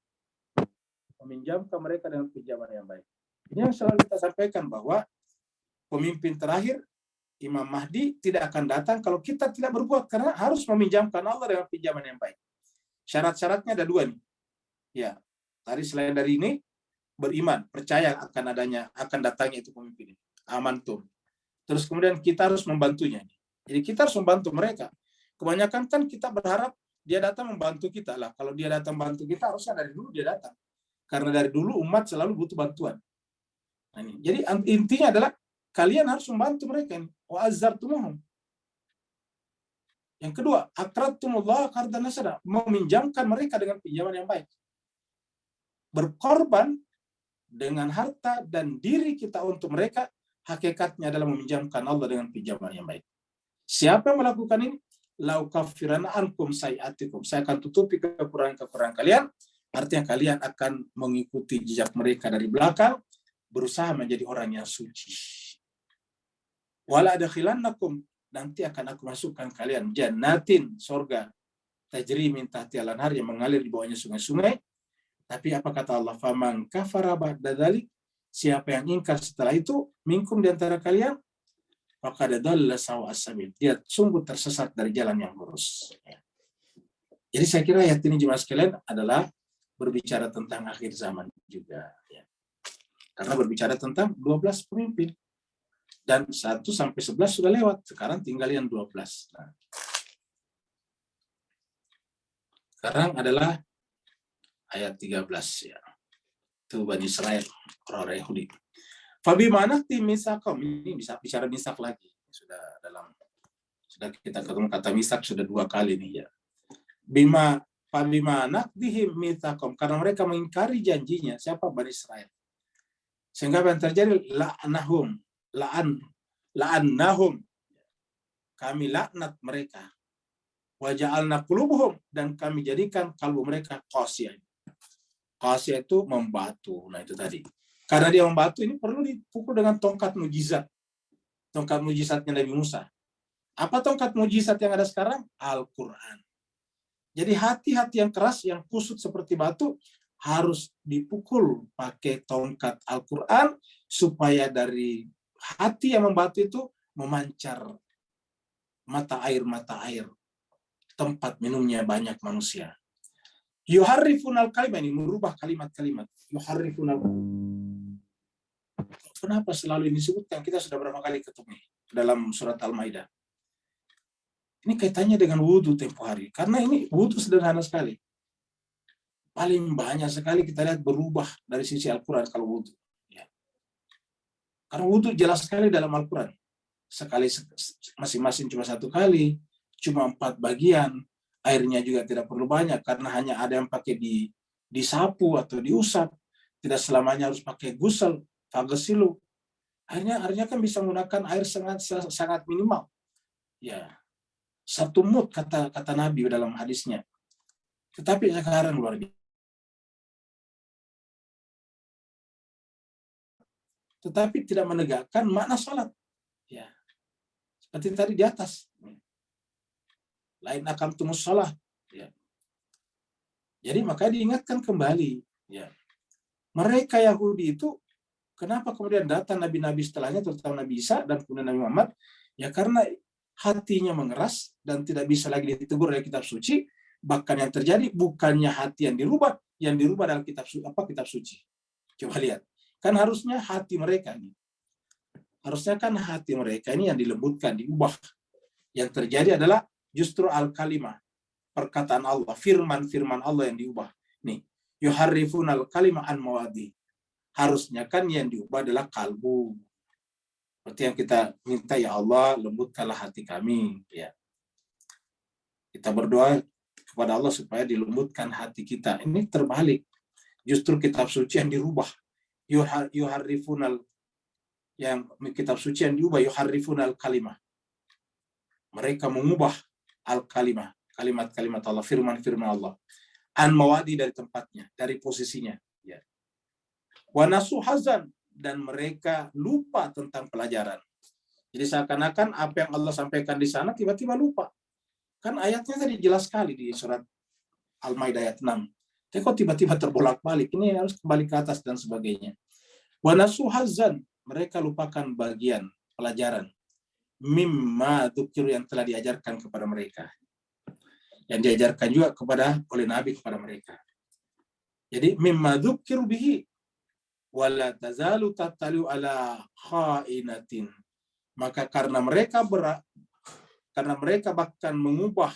Meminjamkan mereka dengan pinjaman yang baik. Ini yang selalu kita sampaikan, bahwa pemimpin terakhir Imam Mahdi tidak akan datang kalau kita tidak berbuat, karena harus meminjamkan Allah dengan pinjaman yang baik. Syarat-syaratnya ada 2 nih. Ya, tadi selain dari ini, beriman, percaya akan datangnya itu pemimpin ini. Amantum. Terus kemudian kita harus membantunya. Jadi kita harus membantu mereka. Kebanyakan kan kita berharap dia datang membantu kita lah. Kalau dia datang membantu kita, harusnya dari dulu dia datang. Karena dari dulu umat selalu butuh bantuan. Nah, ini. Jadi intinya adalah kalian harus membantu mereka. Wa azzartumuhum. Yang kedua, aqradtumullaha qardan hasanah, meminjamkan mereka dengan pinjaman yang baik. Berkorban dengan harta dan diri kita untuk mereka, hakikatnya adalah meminjamkan Allah dengan pinjaman yang baik. Siapa yang melakukan ini? Lau kaffiranna ankum sayiatikum. Saya akan tutupi kekurangan-kekurangan kalian. Artinya kalian akan mengikuti jejak mereka dari belakang, berusaha menjadi orang yang suci. Wala adkhilannakum, nanti akan aku masukkan kalian jannatin, surga, tajri min tahtiha al-anhar, yang mengalir di bawahnya sungai-sungai. Tapi apa kata Allah? Faman kafara ba'da dzalik, siapa yang ingkar setelah itu, minkum di antara kalian, faqad dhalla sawa'as sabil, dia sungguh tersesat dari jalan yang lurus. Jadi saya kira ayat ini jemaah sekalian adalah berbicara tentang akhir zaman juga, ya. Karena berbicara tentang 12 pemimpin. Dan 1 sampai 11 sudah lewat, sekarang tinggal yang 12. Nah, sekarang adalah ayat 13, ya. Itu Bani Israel, orang-orang Yahudi. Fabima nakti misakom, ini bisa bicara misak lagi. Sudah kita ketemu kata misak sudah 2 kali nih, ya. Fabima nakdihim misakom, karena mereka mengingkari janjinya. Siapa? Bani Israel. Sehingga apa yang terjadi? La'annahum, kami laknat mereka. Wa ja'alna qulubuhum, dan kami jadikan kalbu mereka qasiyah. Qasiyah itu membatu. Nah itu tadi. Karena dia membatu, ini perlu dipukul dengan tongkat mujizat. Tongkat mujizatnya Nabi Musa. Apa tongkat mujizat yang ada sekarang? Al-Quran. Jadi hati-hati yang keras, yang kusut seperti batu, harus dipukul pakai tongkat Al-Quran, supaya dari hati yang membatu itu memancar mata air, tempat minumnya banyak manusia. Yuharrifunal kalimah, ini merubah kalimat-kalimat. Yuharrifunal. Kenapa selalu ini disebutkan? Kita sudah berapa kali ketemu dalam surat Al-Maidah. Ini kaitannya dengan wudhu tempo hari. Karena ini wudhu sederhana sekali. Paling banyak sekali kita lihat berubah dari sisi Al-Quran kalau wudhu. Karena wudhu jelas sekali dalam Al-Quran. Sekali masing-masing cuma 1 kali, cuma 4 bagian. Airnya juga tidak perlu banyak, karena hanya ada yang pakai disapu atau diusap. Tidak selamanya harus pakai gusel, fagesilu. Akhirnya kan bisa menggunakan air sangat minimal. Ya, 1 mud kata Nabi dalam hadisnya. Tetapi sekarang luar biasa. Tetapi tidak menegakkan makna salat. Ya. Seperti tadi di atas. Lain aqamtumus shalah. Ya. Jadi maka diingatkan kembali. Ya. Mereka Yahudi itu, kenapa kemudian datang nabi-nabi setelahnya, terutama Nabi Isa dan kemudian Nabi Muhammad? Ya karena hatinya mengeras dan tidak bisa lagi ditegur oleh kitab suci. Bahkan yang terjadi bukannya hati yang dirubah dalam kitab suci. Coba lihat. Kan harusnya hati mereka ini. Harusnya kan hati mereka ini yang dilembutkan, diubah. Yang terjadi adalah justru al-kalimah, perkataan Allah, firman Allah yang diubah. Nih, yuharrifunal kalimah an mawadi. Harusnya kan yang diubah adalah kalbu. Seperti yang kita minta, ya Allah, lembutkanlah hati kami. Ya. Kita berdoa kepada Allah supaya dilembutkan hati kita. Ini terbalik. Justru kitab suci yang dirubah. Yuharrifunal, yang kitab suci yang diubah, yuharrifunal kalimah. mereka mengubah kalimat-kalimat Allah, firman-firman Allah, an mawadi dari tempatnya, dari posisinya. Ya. Wa nasu hazan, dan mereka lupa tentang pelajaran. Jadi seakan-akan apa yang Allah sampaikan di sana tiba-tiba lupa. Kan ayatnya tadi jelas sekali di surat Al-Maidah ayat 6. Tapi kok tiba-tiba terbolak-balik, ini harus kembali ke atas dan sebagainya. Wa nasu hazan, mereka lupakan bagian pelajaran mimma dzukir, yang telah diajarkan kepada mereka, yang diajarkan juga oleh Nabi kepada mereka. Jadi mimma dzukir bihi wala tazalu tattali'u ala khainatin, maka karena mereka bahkan mengubah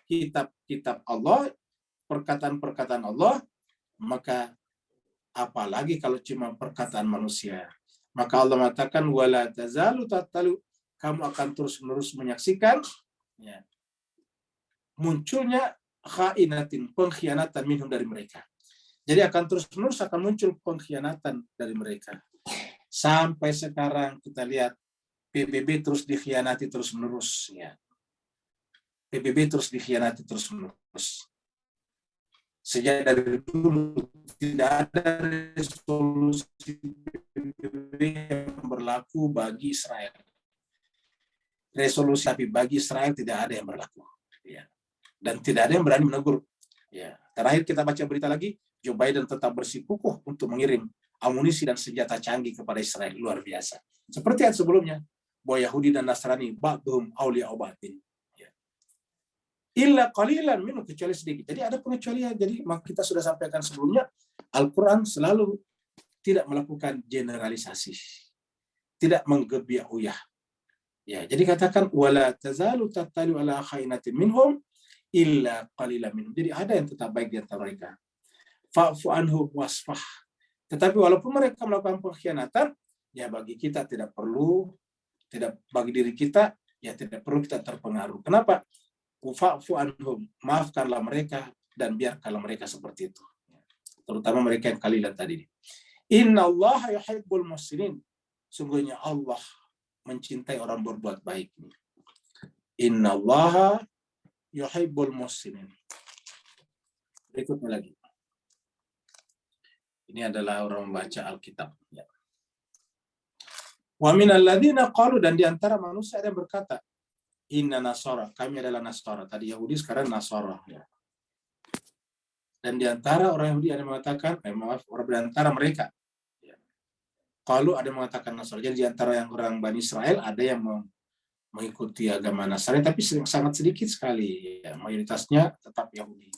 kitab-kitab Allah, perkataan-perkataan Allah, maka apalagi kalau cuma perkataan manusia. Maka Allah mengatakan wala tazalu tattali'u, kamu akan terus-menerus menyaksikan ya, munculnya khainatin, pengkhianatan minhum, dari mereka. Jadi akan terus-menerus akan muncul pengkhianatan dari mereka. Sampai sekarang kita lihat PBB terus dikhianati terus-menerus. Ya. PBB terus dikhianati terus-menerus. Sejak dari dulu tidak ada resolusi PBB yang berlaku bagi Israel. Resolusi tapi bagi Israel tidak ada yang berlaku. Ya. Dan tidak ada yang berani menegur. Ya. Terakhir kita baca berita lagi, Joe Biden tetap bersikukuh untuk mengirim amunisi dan senjata canggih kepada Israel. Luar biasa. Seperti yang sebelumnya, bahwa Yahudi dan Nasrani ba'duhum awliya'u ba'din. Ya. Illa qalilan minhum, kecuali sedikit. Jadi ada pengecualian. Jadi kita sudah sampaikan sebelumnya, Al-Quran selalu tidak melakukan generalisasi, tidak menggebiah-uyah. Ya, jadi katakan wala tazalu tattali'u ala khainatin minhum illa qalilan minhum. Jadi ada yang tetap baik di antara mereka. Fa'fu anhum wasfah. Tetapi walaupun mereka melakukan pengkhianatan, ya bagi kita bagi diri kita ya tidak perlu kita terpengaruh. Kenapa? Fa'fu anhum, maafkanlah mereka dan biarkanlah mereka seperti itu. Terutama mereka yang qalilan tadi. Innallaha yuhibbul muhsinin. Sungguhnya Allah mencintai orang berbuat baik. Innallaha yuhibbul muhsinin. Berikutnya lagi. Ini adalah orang membaca Alkitab. Ya. Wa minal ladzina qalu, dan di antara manusia ada yang berkata, inna nasara, kami adalah Nasara. Tadi Yahudi, sekarang Nasara. Ya. Dan di antara orang Yahudi ada yang mengatakan, orang di antara mereka, kalau ada yang mengatakan Nasrani. Jadi di antara yang orang Bani Israel ada yang mengikuti agama Nasrani, tapi sangat sedikit sekali. Ya, mayoritasnya tetap Yahudi.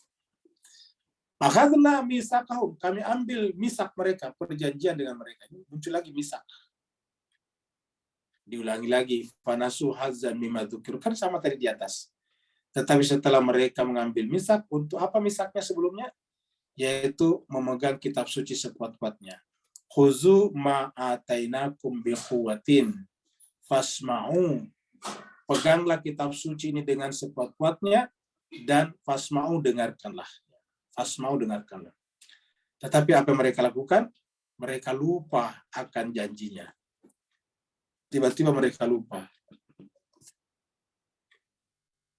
Maka misakahum, kami ambil misak mereka, perjanjian dengan mereka. Ini muncul lagi misak. Diulangi lagi, fanasu hazan mimma dzukir, kan sama tadi di atas. Tetapi setelah mereka mengambil misak, untuk apa misaknya sebelumnya? Yaitu memegang kitab suci sekuat-kuatnya. Khuzu ma'atainakum biquwwatin fasma'u, peganglah kitab suci ini dengan sekuat-kuatnya, dan fasma'u, dengarkanlah. Fasma'u, dengarkanlah. Tetapi apa yang mereka lakukan? Mereka lupa akan janjinya. Tiba-tiba mereka lupa.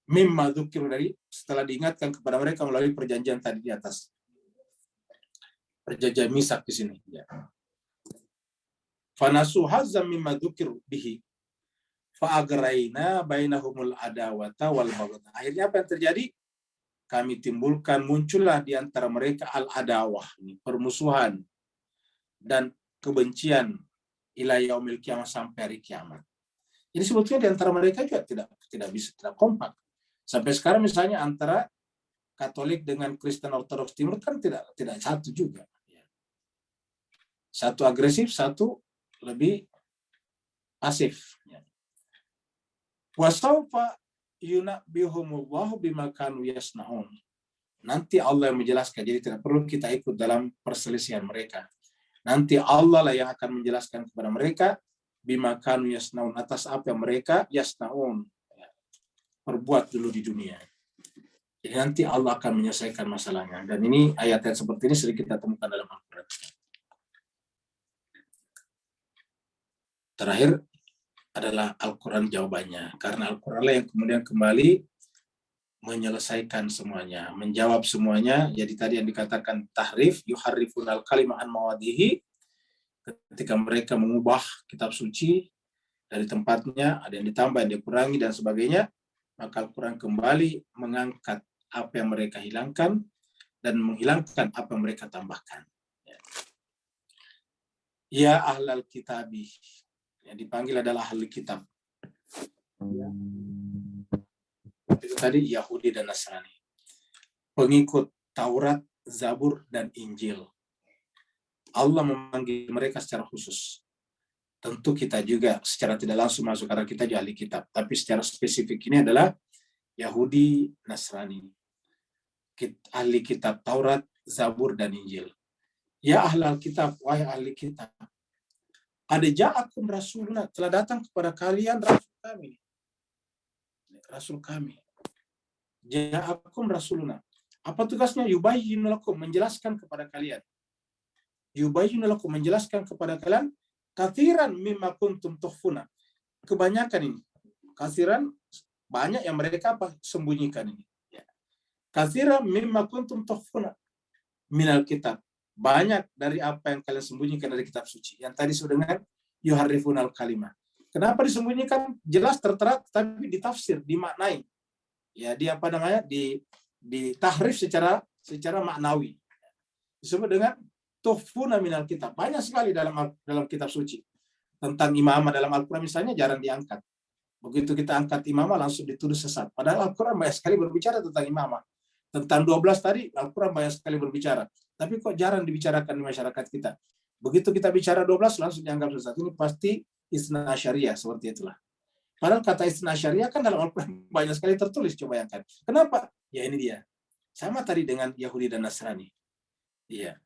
Mimma dzukir, dari setelah diingatkan kepada mereka melalui perjanjian tadi di atas. Perjanjian misak di sini. Ya. Fanasu hazzam mimma dzukir bihi fa'agraina bainahumul adawata wal baghdha. Akhirnya apa yang terjadi? Kami timbulkan, muncullah di antara mereka al-adawah, permusuhan dan kebencian ila yaumil kiamah, sampai hari kiamat. Jadi sebetulnya di antara mereka juga tidak kompak. Sampai sekarang misalnya antara Katolik dengan Kristen Ortodoks Timur kan tidak satu juga. Satu agresif, satu lebih pasif. Wasaufa yunabbihumullahu bima kanu yasnaun. Nanti Allah yang menjelaskan, jadi tidak perlu kita ikut dalam perselisihan mereka. Nanti Allah lah yang akan menjelaskan kepada mereka bima kanu yasnaun, atas apa yang mereka yasnaun, perbuat dulu di dunia. Jadi nanti Allah akan menyelesaikan masalahnya. Dan ini ayat-ayat seperti ini sering kita temukan dalam Al-Quran. Terakhir adalah Al-Quran jawabannya. Karena Al-Quran lah yang kemudian kembali menyelesaikan semuanya, menjawab semuanya. Jadi tadi yang dikatakan tahrif, yuharrifun al-kalimah an mawadihi, ketika mereka mengubah kitab suci dari tempatnya, ada yang ditambah, yang dikurangi, dan sebagainya, maka Al-Quran kembali mengangkat apa yang mereka hilangkan dan menghilangkan apa yang mereka tambahkan. Ya ahlal kitabi, yang dipanggil adalah ahli kitab. Itu tadi Yahudi dan Nasrani, pengikut Taurat, Zabur, dan Injil. Allah memanggil mereka secara khusus. Tentu kita juga secara tidak langsung masuk karena kita juga ahli kitab. Tapi secara spesifik ini adalah Yahudi, Nasrani. Ahli kitab Taurat, Zabur, dan Injil. Ya ahlal kitab, wahai ahli kitab. Ada ja'akum rasuluna, telah datang kepada kalian rasul kami. Rasul kami. Ja'akum rasuluna. Apa tugasnya? Yubayyinu lakum, menjelaskan kepada kalian. Yubayyinu lakum, menjelaskan kepada kalian katsiran mimma kuntum tukhfuna. Kebanyakan ini. Katsiran, banyak yang mereka sembunyikan ini. Katsiran mimma kuntum tukhfuna minal kitab. Banyak dari apa yang kalian sembunyikan dari kitab suci. Yang tadi disebut dengan yuharrifunal kalimah. Kenapa disembunyikan? Jelas tertera, tapi ditafsir, dimaknai. Ya, ditahrif secara maknawi. Disebut dengan tukhfuna minal kitab. Banyak sekali dalam kitab suci. Tentang imamah dalam Al-Quran misalnya jarang diangkat. Begitu kita angkat imamah langsung dituduh sesat. Padahal Al-Quran banyak sekali berbicara tentang imamah. Tentang 12 tadi, Al-Quran banyak sekali berbicara. Tapi kok jarang dibicarakan di masyarakat kita. Begitu kita bicara 12, langsung dianggap sesat. Ini pasti Isna Syariah, seperti itulah. Padahal kata Isna Syariah kan dalam Al-Quran banyak sekali tertulis, coba bayangkan. Kenapa? Ya ini dia. Sama tadi dengan Yahudi dan Nasrani. Iya.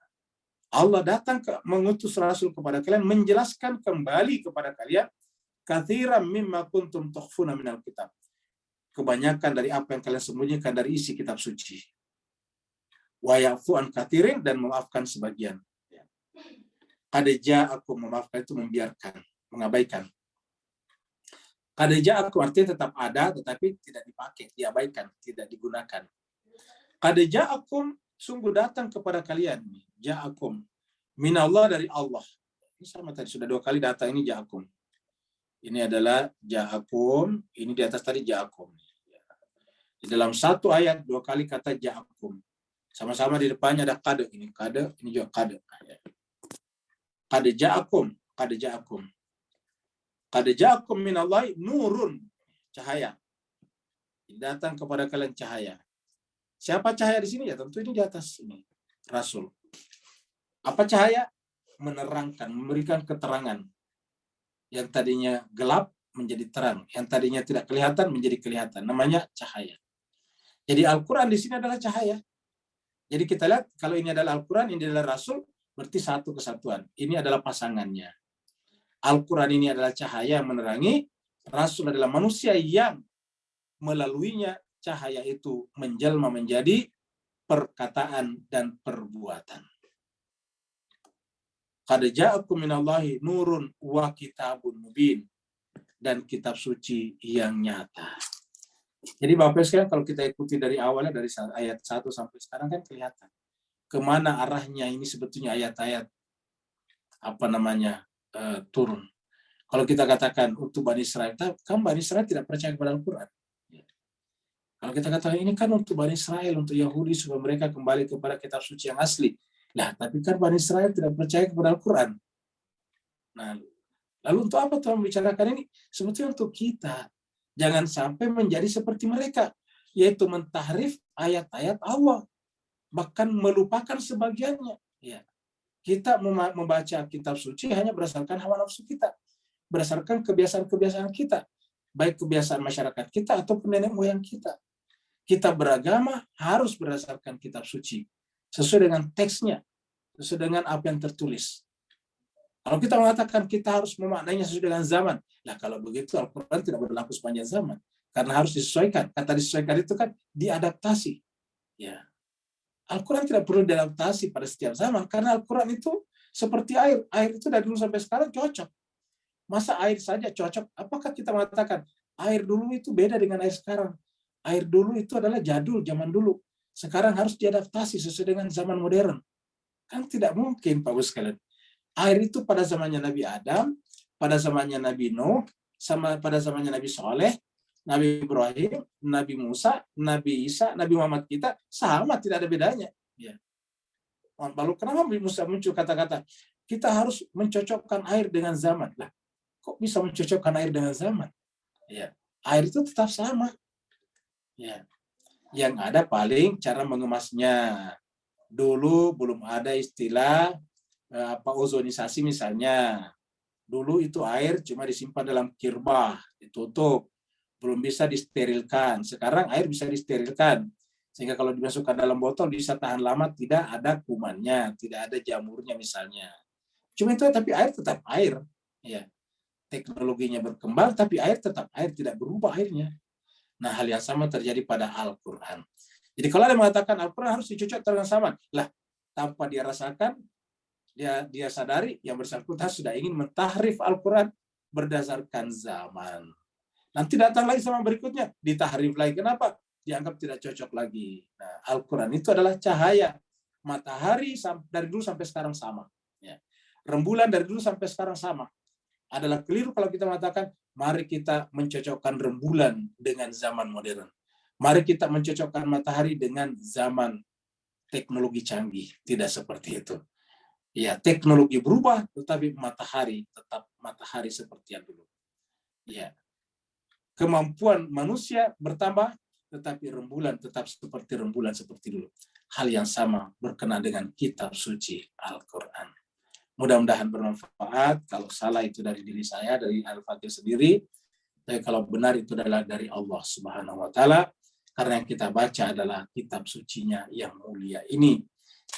Allah datang mengutus Rasul kepada kalian, menjelaskan kembali kepada kalian, katsiran mimma kuntum tukhfuna minal kitab. Kebanyakan dari apa yang kalian sembunyikan dari isi kitab suci. Wa ya'fu an katsirin, dan memaafkan sebagian. Qad ja'akum, memaafkan itu membiarkan, mengabaikan. Qad ja'akum artinya tetap ada tetapi tidak dipakai, diabaikan, tidak digunakan. Qad ja'akum, sungguh datang kepada kalian. Ja'akum minallah, dari Allah. Ini sama tadi, sudah 2 kali datang ini ja'akum. Ini adalah ja'akum, ini di atas tadi ja'akum. Di dalam satu ayat 2 kali kata ja'akum. Sama-sama di depannya ada qad, ini qad, ini juga qad. Qad ja'akum, qad ja'akum. Qad ja'akum minallahi nurun, cahaya. Datang kepada kalian cahaya. Siapa cahaya di sini? Ya tentu ini di atas ini, Rasul. Apa cahaya? Menerangkan, memberikan keterangan. Yang tadinya gelap menjadi terang, yang tadinya tidak kelihatan menjadi kelihatan. Namanya cahaya. Jadi Al-Quran di sini adalah cahaya. Jadi kita lihat, kalau ini adalah Al-Quran, ini adalah Rasul, berarti satu kesatuan. Ini adalah pasangannya. Al-Quran ini adalah cahaya yang menerangi, Rasul adalah manusia yang melaluinya cahaya itu menjelma menjadi perkataan dan perbuatan. Qad ja'akum minallahi nurun wa kitabun mubin, dan kitab suci yang nyata. Jadi Bapak sekalian, kalau kita ikuti dari awalnya, dari ayat 1 sampai sekarang kan kelihatan kemana arahnya ini sebetulnya ayat-ayat turun. Kalau kita katakan untuk Bani Israel, kan Bani Israel tidak percaya kepada Al-Quran. Kalau kita katakan ini kan untuk Bani Israel, untuk Yahudi supaya mereka kembali kepada kitab suci yang asli. Nah, tapi kan Bani Israel tidak percaya kepada Al-Quran. Nah, lalu untuk apa Tuhan membicarakan ini? Sebetulnya untuk kita. Jangan sampai menjadi seperti mereka, yaitu mentahrif ayat-ayat Allah, bahkan melupakan sebagiannya. Ya. Kita membaca kitab suci hanya berdasarkan hawa nafsu kita, berdasarkan kebiasaan-kebiasaan kita, baik kebiasaan masyarakat kita ataupun nenek moyang kita. Kita beragama harus berdasarkan kitab suci, sesuai dengan teksnya, sesuai dengan apa yang tertulis. Kalau kita mengatakan kita harus memaknainya sesuai dengan zaman, nah kalau begitu Al-Quran tidak berlaku sepanjang zaman, karena harus disesuaikan. Kata disesuaikan itu kan diadaptasi. Ya, Al-Quran tidak perlu diadaptasi pada setiap zaman, karena Al-Quran itu seperti air. Air itu dari dulu sampai sekarang cocok. Masa air saja cocok? Apakah kita mengatakan air dulu itu beda dengan air sekarang? Air dulu itu adalah jadul, zaman dulu. Sekarang harus diadaptasi sesuai dengan zaman modern. Kan tidak mungkin, Pak Bos sekalian. Air itu pada zamannya Nabi Adam, pada zamannya Nabi Nuh, sama pada zamannya Nabi Soleh, Nabi Ibrahim, Nabi Musa, Nabi Isa, Nabi Muhammad kita sama, tidak ada bedanya. Ya. Lalu kenapa bisa muncul kata-kata kita harus mencocokkan air dengan zaman? Lah, kok bisa mencocokkan air dengan zaman? Ya, air itu tetap sama. Ya, yang ada paling cara mengemasnya. Dulu belum ada istilah ozonisasi misalnya. Dulu itu air cuma disimpan dalam kirbah, ditutup, belum bisa disterilkan. Sekarang air bisa disterilkan, sehingga kalau dimasukkan dalam botol bisa tahan lama, tidak ada kumannya, tidak ada jamurnya misalnya. Cuma itu, tapi air tetap air. Ya, teknologinya berkembang, tapi air tetap air, tidak berubah airnya. Nah, hal yang sama terjadi pada Al-Quran. Jadi kalau ada yang mengatakan Al-Quran harus dicocok dengan zaman, lah tanpa dia rasakan, dia sadari yang bersangkutan sudah ingin mentahrif Al-Quran berdasarkan zaman. Nanti datang lagi sama berikutnya, ditahrif lagi. Kenapa? Dianggap tidak cocok lagi. Nah, Al-Quran itu adalah cahaya. Matahari dari dulu sampai sekarang sama. Ya. Rembulan dari dulu sampai sekarang sama. Adalah keliru kalau kita mengatakan, mari kita mencocokkan rembulan dengan zaman modern. Mari kita mencocokkan matahari dengan zaman teknologi canggih. Tidak seperti itu. Ya, teknologi berubah, tetapi matahari tetap matahari seperti yang dulu. Ya, kemampuan manusia bertambah, tetapi rembulan tetap seperti rembulan seperti dulu. Hal yang sama berkenaan dengan kitab suci Al-Quran. Mudah-mudahan bermanfaat. Kalau salah itu dari diri saya, dari Al-Fatih sendiri. Tapi kalau benar itu adalah dari Allah Subhanahu wa Ta'ala. Karena yang kita baca adalah kitab sucinya yang mulia ini,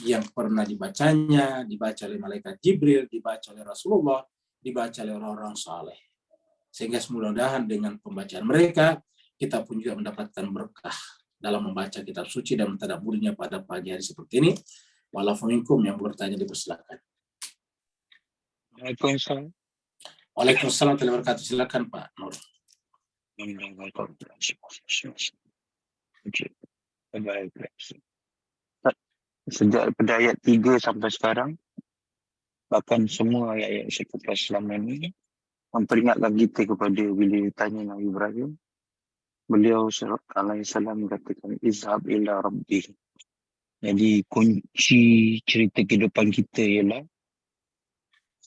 yang pernah dibacanya, dibaca oleh malaikat Jibril, dibaca oleh Rasulullah, dibaca oleh orang-orang saleh. Sehingga mudah-mudahan dengan pembacaan mereka, kita pun juga mendapatkan berkah dalam membaca kitab suci dan mentadabburinya pada pagi hari seperti ini. Walaupun yang bertanya dipersilakan. Waalaikumsalam. Waalaikumsalam warahmatullahi wabarakatuh. Silakan Pak Nur. Sejak daripada ayat 3 sampai sekarang, bahkan semua ayat-ayat seputar selama ini memperingatkan kita kepada bila ditanya Nabi Ibrahim, beliau alaihissalam katakan izhab ila rabbih. Jadi kunci cerita kehidupan kita ialah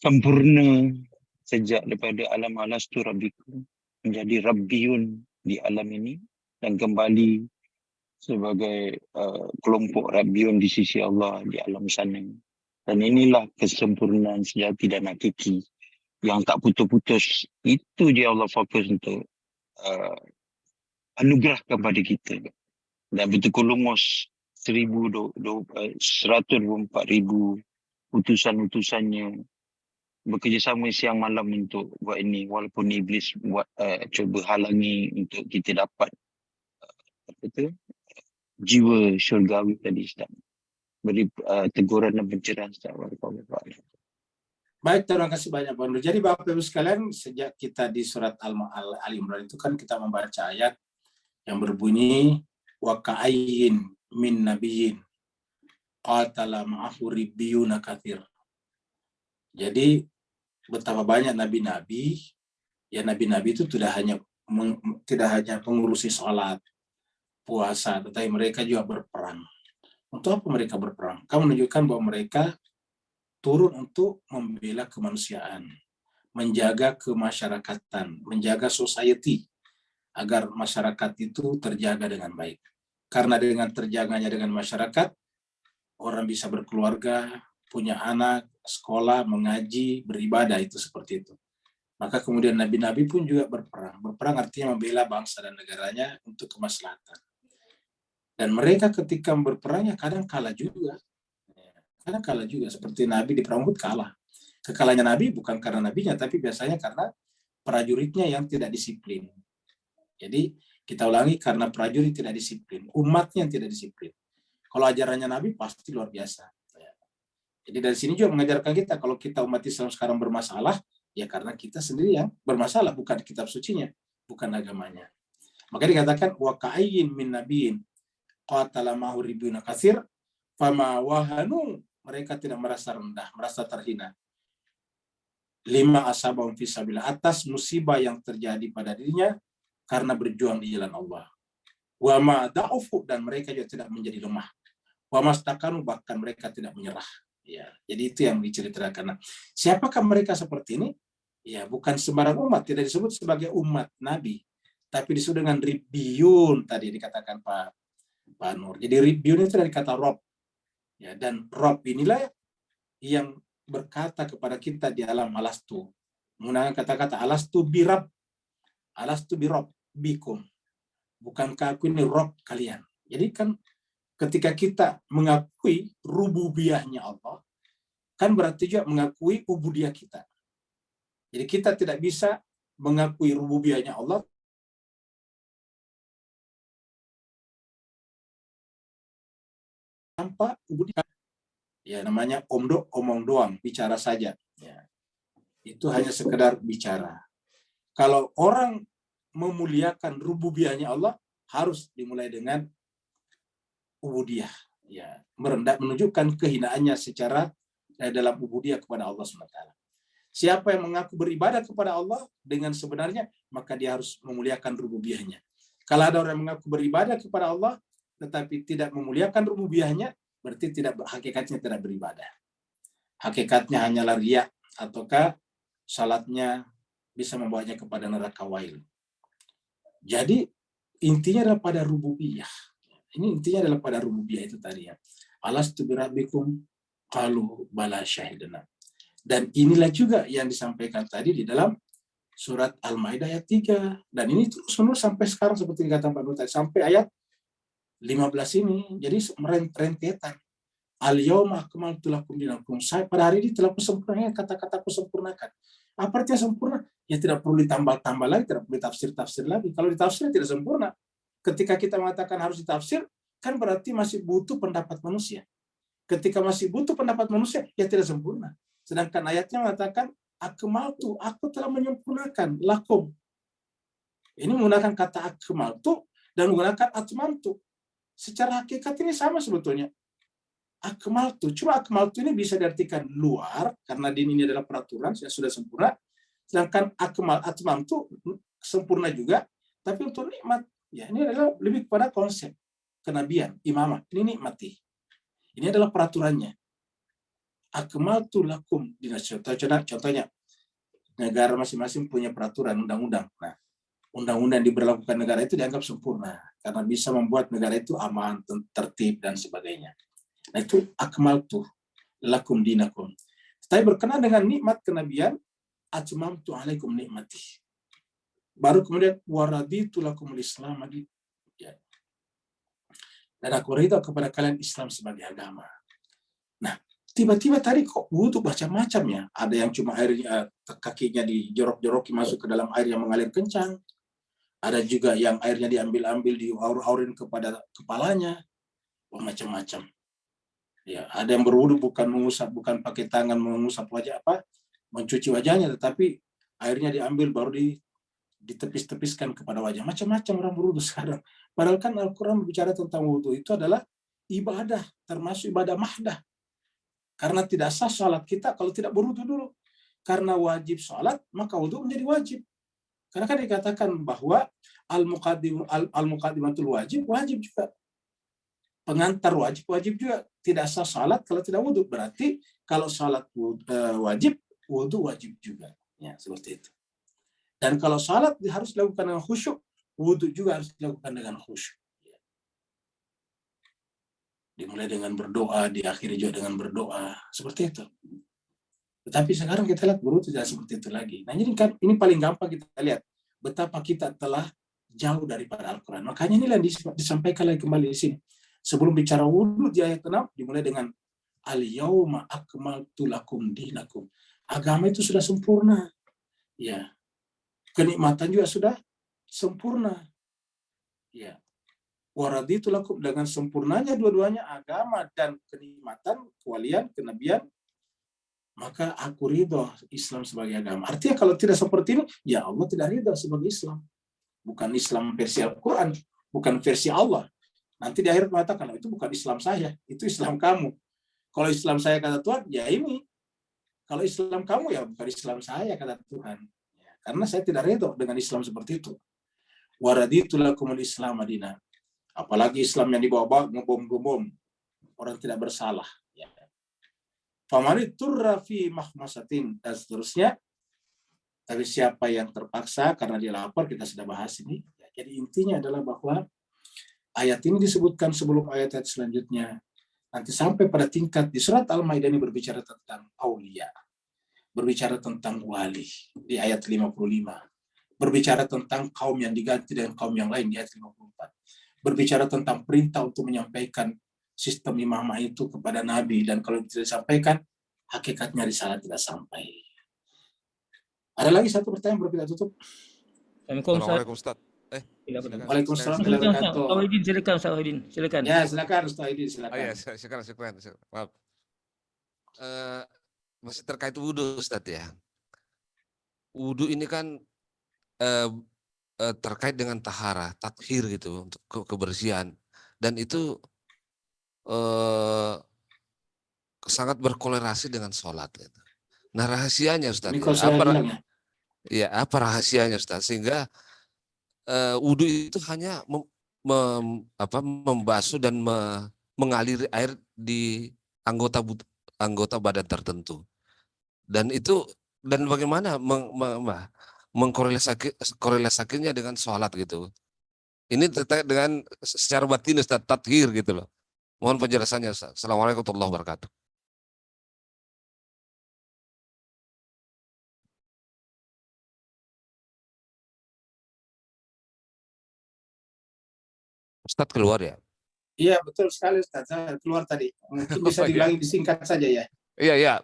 sempurna sejak daripada alam alastu rabbikum menjadi rabbiyun di alam ini dan kembali sebagai kelompok rabbiyun di sisi Allah di alam sana. Dan inilah kesempurnaan sejati dan hakiki yang tak putus-putus. Itu je Allah fokus untuk anugerahkan pada kita. Dan betul lumus 124,000 utusan-utusannya bekerjasama siang malam untuk buat ini, walaupun iblis buat cuba halangi untuk kita dapat jiwa syurgawi tadi, Ustaz. Beri teguran dan pencerahan, Ustaz. Baik, terima kasih banyak Pak Nur. Jadi Bapak Ibu sekalian, sejak kita di surat Al-Imran itu kan kita membaca ayat yang berbunyi wa ka'ayyin min nabiyyin qatala ma'ahu ribbiyuna katsir. Jadi betapa banyak nabi-nabi, ya nabi-nabi itu tidak hanya mengurusi sholat, puasa, tetapi mereka juga berperang. Untuk apa mereka berperang? Kamu menunjukkan bahwa mereka turun untuk membela kemanusiaan, menjaga kemasyarakatan, menjaga society, agar masyarakat itu terjaga dengan baik. Karena dengan terjaganya dengan masyarakat, orang bisa berkeluarga, punya anak, sekolah, mengaji, beribadah, itu seperti itu. Maka kemudian nabi-nabi pun juga berperang. Berperang artinya membela bangsa dan negaranya untuk kemaslahatan. Dan mereka ketika berperangnya kadang kalah juga. Kadang kalah juga. Seperti Nabi di perang Uhud kalah. Kekalahannya Nabi bukan karena nabinya, tapi biasanya karena prajuritnya yang tidak disiplin. Jadi kita ulangi, karena prajurit tidak disiplin, umatnya yang tidak disiplin. Kalau ajarannya Nabi pasti luar biasa. Jadi dari sini juga mengajarkan kita, kalau kita umat Islam sekarang bermasalah, Ya karena kita sendiri yang bermasalah, bukan kitab sucinya, bukan agamanya. Maka dikatakan wa ka'ayyin min nabiyyin qatala ma'ahu ribbuna katsir fama wahanu, mereka tidak merasa rendah, merasa terhina. Lima asabahum fisabilillah, atas musibah yang terjadi pada dirinya karena berjuang di jalan Allah. Wa ma da'ufu, dan mereka juga tidak menjadi lemah. Wa mastakanu, bahkan mereka tidak menyerah. Ya, jadi itu yang diceritakan. Nah, siapakah mereka seperti ini? Ya, bukan sembarang umat, tidak disebut sebagai umat Nabi, tapi disebut dengan ribbiyun, tadi dikatakan Pak Nur. Jadi ribbiyun itu dari kata rob. Ya, dan rob inilah yang berkata kepada kita di alam alastu, menggunakan kata-kata alastu birab, alastu birob bikum, bukankah aku ini rob kalian. Jadi kan ketika kita mengakui rububiyahnya Allah, kan berarti juga mengakui ubudiyah kita. Jadi kita tidak bisa mengakui rububiyahnya Allah tanpa ubudiyah. Ya, namanya omong doang, bicara saja. Ya. Itu hanya sekedar bicara. Kalau orang memuliakan rububiyahnya Allah, harus dimulai dengan ubudiyah. Ya, merendah, menunjukkan kehinaannya secara dalam ubudiyah kepada Allah SWT. Siapa yang mengaku beribadah kepada Allah dengan sebenarnya, maka dia harus memuliakan rububiyahnya. Kalau ada orang yang mengaku beribadah kepada Allah, tetapi tidak memuliakan rububiyahnya, berarti hakikatnya tidak beribadah. Hakikatnya hanyalah riya, ataukah salatnya bisa membawanya kepada neraka wail. Jadi intinya adalah pada rububiyah. Ini intinya adalah pada rububiyah itu tadi ya. Alastu birabbikum qalu bala syahidna. Dan inilah juga yang disampaikan tadi di dalam surat Al-Maidah ayat 3. Dan ini terus-menerus sampai sekarang seperti dikatakan Pak Nur tadi, sampai ayat 15 ini. Jadi rentetan. Al-yawma akmaltu lakum dinakum. Saya pada hari ini telah kusempurnakan, kata-kata kusempurnakan. Apa artinya sempurna? Ya tidak perlu ditambah-tambah lagi, tidak perlu ditafsir-tafsir lagi. Kalau ditafsir tidak sempurna. Ketika kita mengatakan harus ditafsir, kan berarti masih butuh pendapat manusia. Ketika masih butuh pendapat manusia, ya tidak sempurna. Sedangkan ayatnya mengatakan, akmaltu, aku telah menyempurnakan, lakum. Ini menggunakan kata akmaltu dan menggunakan atmamtu. Secara hakikat ini sama sebetulnya. Akmaltu, cuma akmaltu ini bisa diartikan luar, karena ini adalah peraturan, yang sudah sempurna. Sedangkan atmamtu, sempurna juga, tapi untuk nikmat, ya ini adalah lebih kepada konsep kenabian, imamah, ini nikmati. Ini adalah peraturannya. Akmaltu lakum dinasyata. Contohnya, negara masing-masing punya peraturan undang-undang. Nah, undang-undang yang diberlakukan negara itu dianggap sempurna karena bisa membuat negara itu aman, tertib dan sebagainya. Nah, itu akmaltu lakum dinakum. Tapi berkenaan dengan nikmat kenabian, atmamtu alaikum nikmati. Baru kemudian waraditu lakumul Islam lagi. Ya. Dan aku ridha kepada kalian Islam sebagai agama. Nah, tiba-tiba tadi kok wudhu macam-macam ya. Ada yang cuma airnya, kakinya dijorok-joroki masuk ke dalam air yang mengalir kencang. Ada juga yang airnya diambil-ambil, diaur-aurin kepada kepalanya. Oh, macam-macam. Ya, ada yang berwudhu bukan mengusap, bukan pakai tangan mengusap wajah mencuci wajahnya, tetapi airnya diambil baru ditepis-tepiskan kepada wajah. Macam-macam orang berwudhu sekarang. Padahal kan Al-Quran berbicara tentang wudhu itu adalah ibadah, termasuk ibadah mahdah. Karena tidak sah sholat kita kalau tidak berwudhu dulu. Karena wajib sholat, maka wudhu menjadi wajib. Karena kan dikatakan bahwa al-muqaddimatul wajib juga. Pengantar wajib juga. Tidak sah sholat kalau tidak wudhu. Berarti kalau sholat wajib, wudhu wajib juga. Ya, seperti itu. Dan kalau sholat harus dilakukan dengan khusyuk, wudhu juga harus dilakukan dengan khusyuk. Dimulai dengan berdoa, diakhiri juga dengan berdoa. Seperti itu. Tetapi sekarang kita lihat berwudhu tidak seperti itu lagi. Nah, ini paling gampang kita lihat betapa kita telah jauh daripada Al-Quran. Makanya inilah disampaikan lagi kembali di sini. Sebelum bicara wudhu di ayat 6, dimulai dengan al-yawma akmaltu lakum dinakum. Agama itu sudah sempurna. Ya. Kenikmatan juga sudah sempurna. Ya. Waraditu lakum, dengan sempurnanya dua-duanya agama dan kenikmatan, kewalian, kenabian, maka aku ridho Islam sebagai agama. Artinya kalau tidak seperti ini, ya Allah tidak ridho sebagai Islam. Bukan Islam versi Al-Quran, bukan versi Allah. Nanti di akhir mengatakan, itu bukan Islam saya, itu Islam kamu. Kalau Islam saya kata Tuhan, ya ini. Kalau Islam kamu, ya bukan Islam saya kata Tuhan. Ya, karena saya tidak ridho dengan Islam seperti itu. Waraditu lakumul Islam Madinah. Apalagi Islam yang dibawa-bawa ngebom-ngebom. Orang tidak bersalah. Ya. Famani turra fi mahmasatin dan seterusnya. Tapi siapa yang terpaksa karena dia lapar, kita sudah bahas ini. Ya, jadi intinya adalah bahwa ayat ini disebutkan sebelum ayat-ayat selanjutnya. Nanti sampai pada tingkat di surat Al-Maidah ini berbicara tentang aulia. Berbicara tentang wali di ayat 55. Berbicara tentang kaum yang diganti dengan kaum yang lain di ayat 54. Berbicara tentang perintah untuk menyampaikan sistem imamah itu kepada Nabi. Dan kalau tidak disampaikan, hakikatnya risalah tidak sampai. Ada lagi satu pertanyaan baru kita tutup. Assalamualaikum Ustaz. Waalaikumsalam. Silakan Ustaz Wahidin, silakan. Ya, silakan Ustaz Wahidin, Oh silakan. ya, silakan. Maaf. Masih terkait wudhu Ustaz ya. Wudhu ini kan terkait dengan tahara, tathir gitu untuk kebersihan, dan itu sangat berkorelasi dengan sholat. Gitu. Nah rahasianya Ustaz, apa rahasianya Ustaz sehingga wudhu itu hanya membasuh dan mengalir air di anggota badan tertentu, dan bagaimana mengkorelasikannya dengan sholat gitu. Ini terkait dengan secara batin Ustaz, tathir gitu loh. Mohon penjelasannya Ustaz. Assalamualaikum warahmatullahi wabarakatuh. Ustaz keluar ya? Iya, betul sekali Ustaz. Saya keluar tadi. Mungkin bisa diulangi disingkat saja ya. Iya.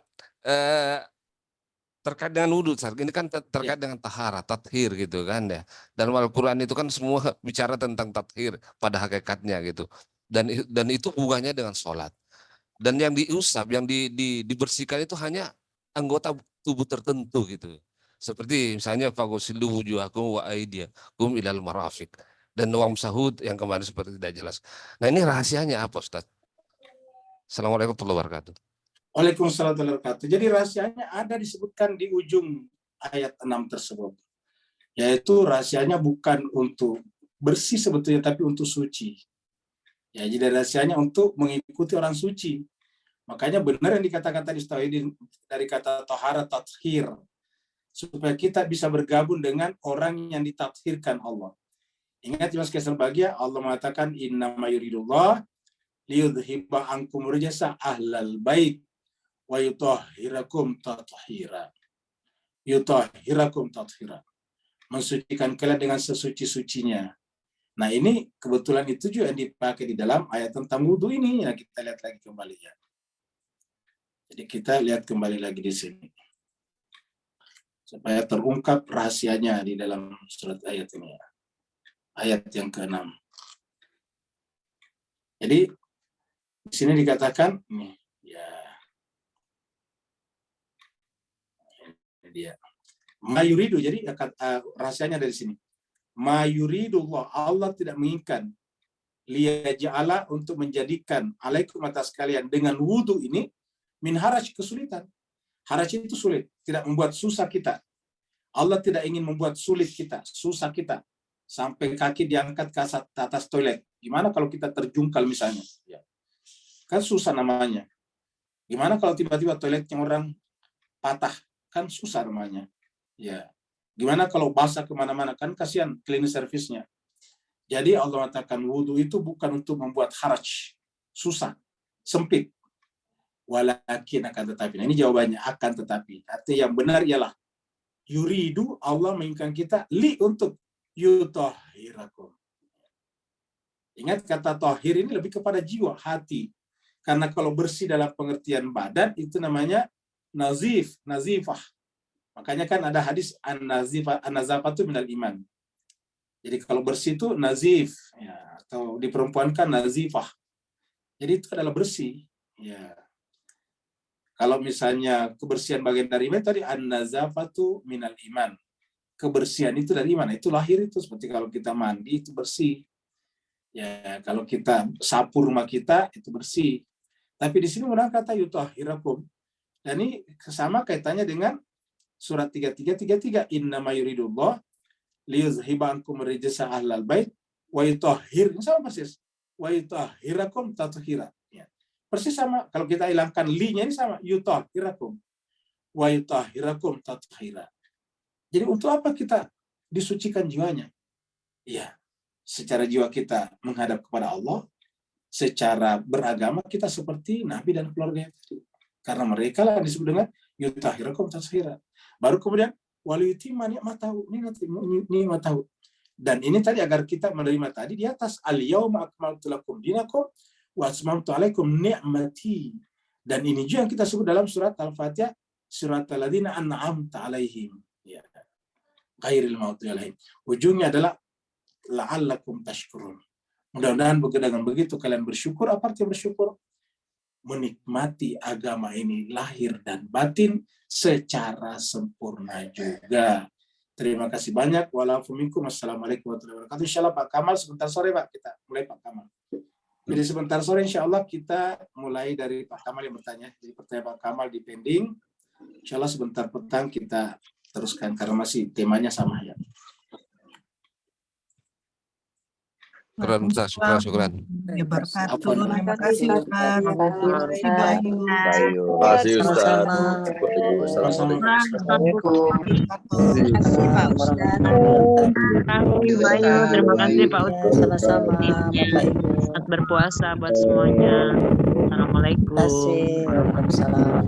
Terkait dengan wudhu, ini kan terkait dengan tahara, tathir gitu kan ya. Dan Al-Quran itu kan semua bicara tentang tathir pada hakikatnya gitu. Dan itu hubungannya dengan sholat. Dan yang diusap, yang dibersihkan itu hanya anggota tubuh tertentu gitu. Seperti misalnya faghsilu wujuhakum wa aydiyakum ilal marafiq. Dan wamsahud yang kemarin seperti tidak jelas. Nah ini rahasianya apa Ustaz? Assalamualaikum warahmatullahi wabarakatuh. Waalaikumsalam warahmatullahi wabarakatuh. Jadi rahasianya ada disebutkan di ujung ayat 6 tersebut. Yaitu rahasianya bukan untuk bersih sebetulnya, tapi untuk suci. Ya, jadi rahasianya untuk mengikuti orang suci. Makanya benar yang dikatakan tadi dari kata tahara tathir. Supaya kita bisa bergabung dengan orang yang ditathirkan Allah. Ingat Mas Kaisar Bahagia, Allah mengatakan innama yuridullah liyudhiba ankum rijsa ahlal bait wa yutahhirakum tathira. Yutahhirakum tathira. Mensucikan kalian dengan sesuci-sucinya. Nah, ini kebetulan itu juga yang dipakai di dalam ayat tentang wudhu ini. Nah, kita lihat lagi kembali ya. Jadi kita lihat kembali lagi di sini. Supaya terungkap rahasianya di dalam surat ayat ini ya. Ayat yang ke-6. Jadi di sini dikatakan nih, ya. Ini dia. Mayuridu, jadi rahasianya dari sini. Mayuridullah, Allah tidak menginginkan liyaja'ala untuk menjadikan alaikum atas kalian dengan wudu ini min haraj, kesulitan. Haraj itu sulit, tidak membuat susah kita. Allah tidak ingin membuat sulit kita, susah kita. Sampai kaki diangkat ke atas toilet. Gimana kalau kita terjungkal misalnya? Ya. Kan susah namanya. Gimana kalau tiba-tiba toiletnya orang patah? Kan susah namanya. Ya. Gimana kalau basah kemana-mana? Kan kasihan cleaning service-nya. Jadi Allah mengatakan wudhu itu bukan untuk membuat haraj. Susah. Sempit. Walakin akan tetapi. Nah, ini jawabannya akan tetapi. Artinya yang benar ialah yuridu, Allah menginginkan kita untuk yutahhirakum. Ingat kata tahir ini lebih kepada jiwa, hati. Karena kalau bersih dalam pengertian badan itu namanya nazif, nazifah. Makanya kan ada hadis an-nazafatu minal iman. Jadi kalau bersih itu nazif ya, atau diperempuankan nazifah. Jadi itu adalah bersih ya. Kalau misalnya kebersihan bagian dari iman tadi an-nazafatu minal iman. Kebersihan itu dari iman, itu lahir itu seperti kalau kita mandi itu bersih. Ya, kalau kita sapu rumah kita itu bersih. Tapi di sini menggunakan kata yutahhirakum. Dan ini sama kaitannya dengan surat 33:33 innama yuridullah liyuzhiba ankum rijsa ahlal bait wa yutahhir, sama persis. Wa yutahhirakum tathira. Ya. Persis sama. Kalau kita hilangkan li-nya ini sama yutahhirakum wa yutahhirakum tathira. Jadi untuk apa kita disucikan jiwanya? Ya, secara jiwa kita menghadap kepada Allah, secara beragama kita seperti Nabi dan keluarga tadi. Karena mereka lah disebut dengan yutahhirakum tathira. Baru kemudian waliyutimma ni'matahu, ni'matahu. Dan ini tadi agar kita menerima tadi di atas al-yauma akmaltu lakum dinakum wa atmamtu alaikum ni'mati. Dan ini juga yang kita sebut dalam surat Al-Fatihah, surat alladzina an'amta alaihim. Ya. Ghairil maghdubi alaihim. Ujungnya adalah la'allakum tashkurun. Mudah-mudahan dengan begitu kalian bersyukur. Apa artinya bersyukur? Menikmati agama ini lahir dan batin secara sempurna juga. Terima kasih banyak. Wa'alaikumsalam. Wassalamualaikum warahmatullahi wabarakatuh. Insyaallah Pak Kamal sebentar sore Pak kita mulai Pak Kamal. Jadi sebentar sore insyaallah kita mulai dari Pak Kamal yang bertanya. Jadi pertanyaan Pak Kamal di pending. Insyaallah sebentar petang kita teruskan karena masih temanya sama ya. Syukran. Terima kasih Ustaz. Terima kasih Ustaz. Terima kasih Pak Ustaz. Sama-sama Bapak Ibu. Selamat berpuasa buat semuanya. Assalamualaikum. Terima kasih. Waalaikumsalam.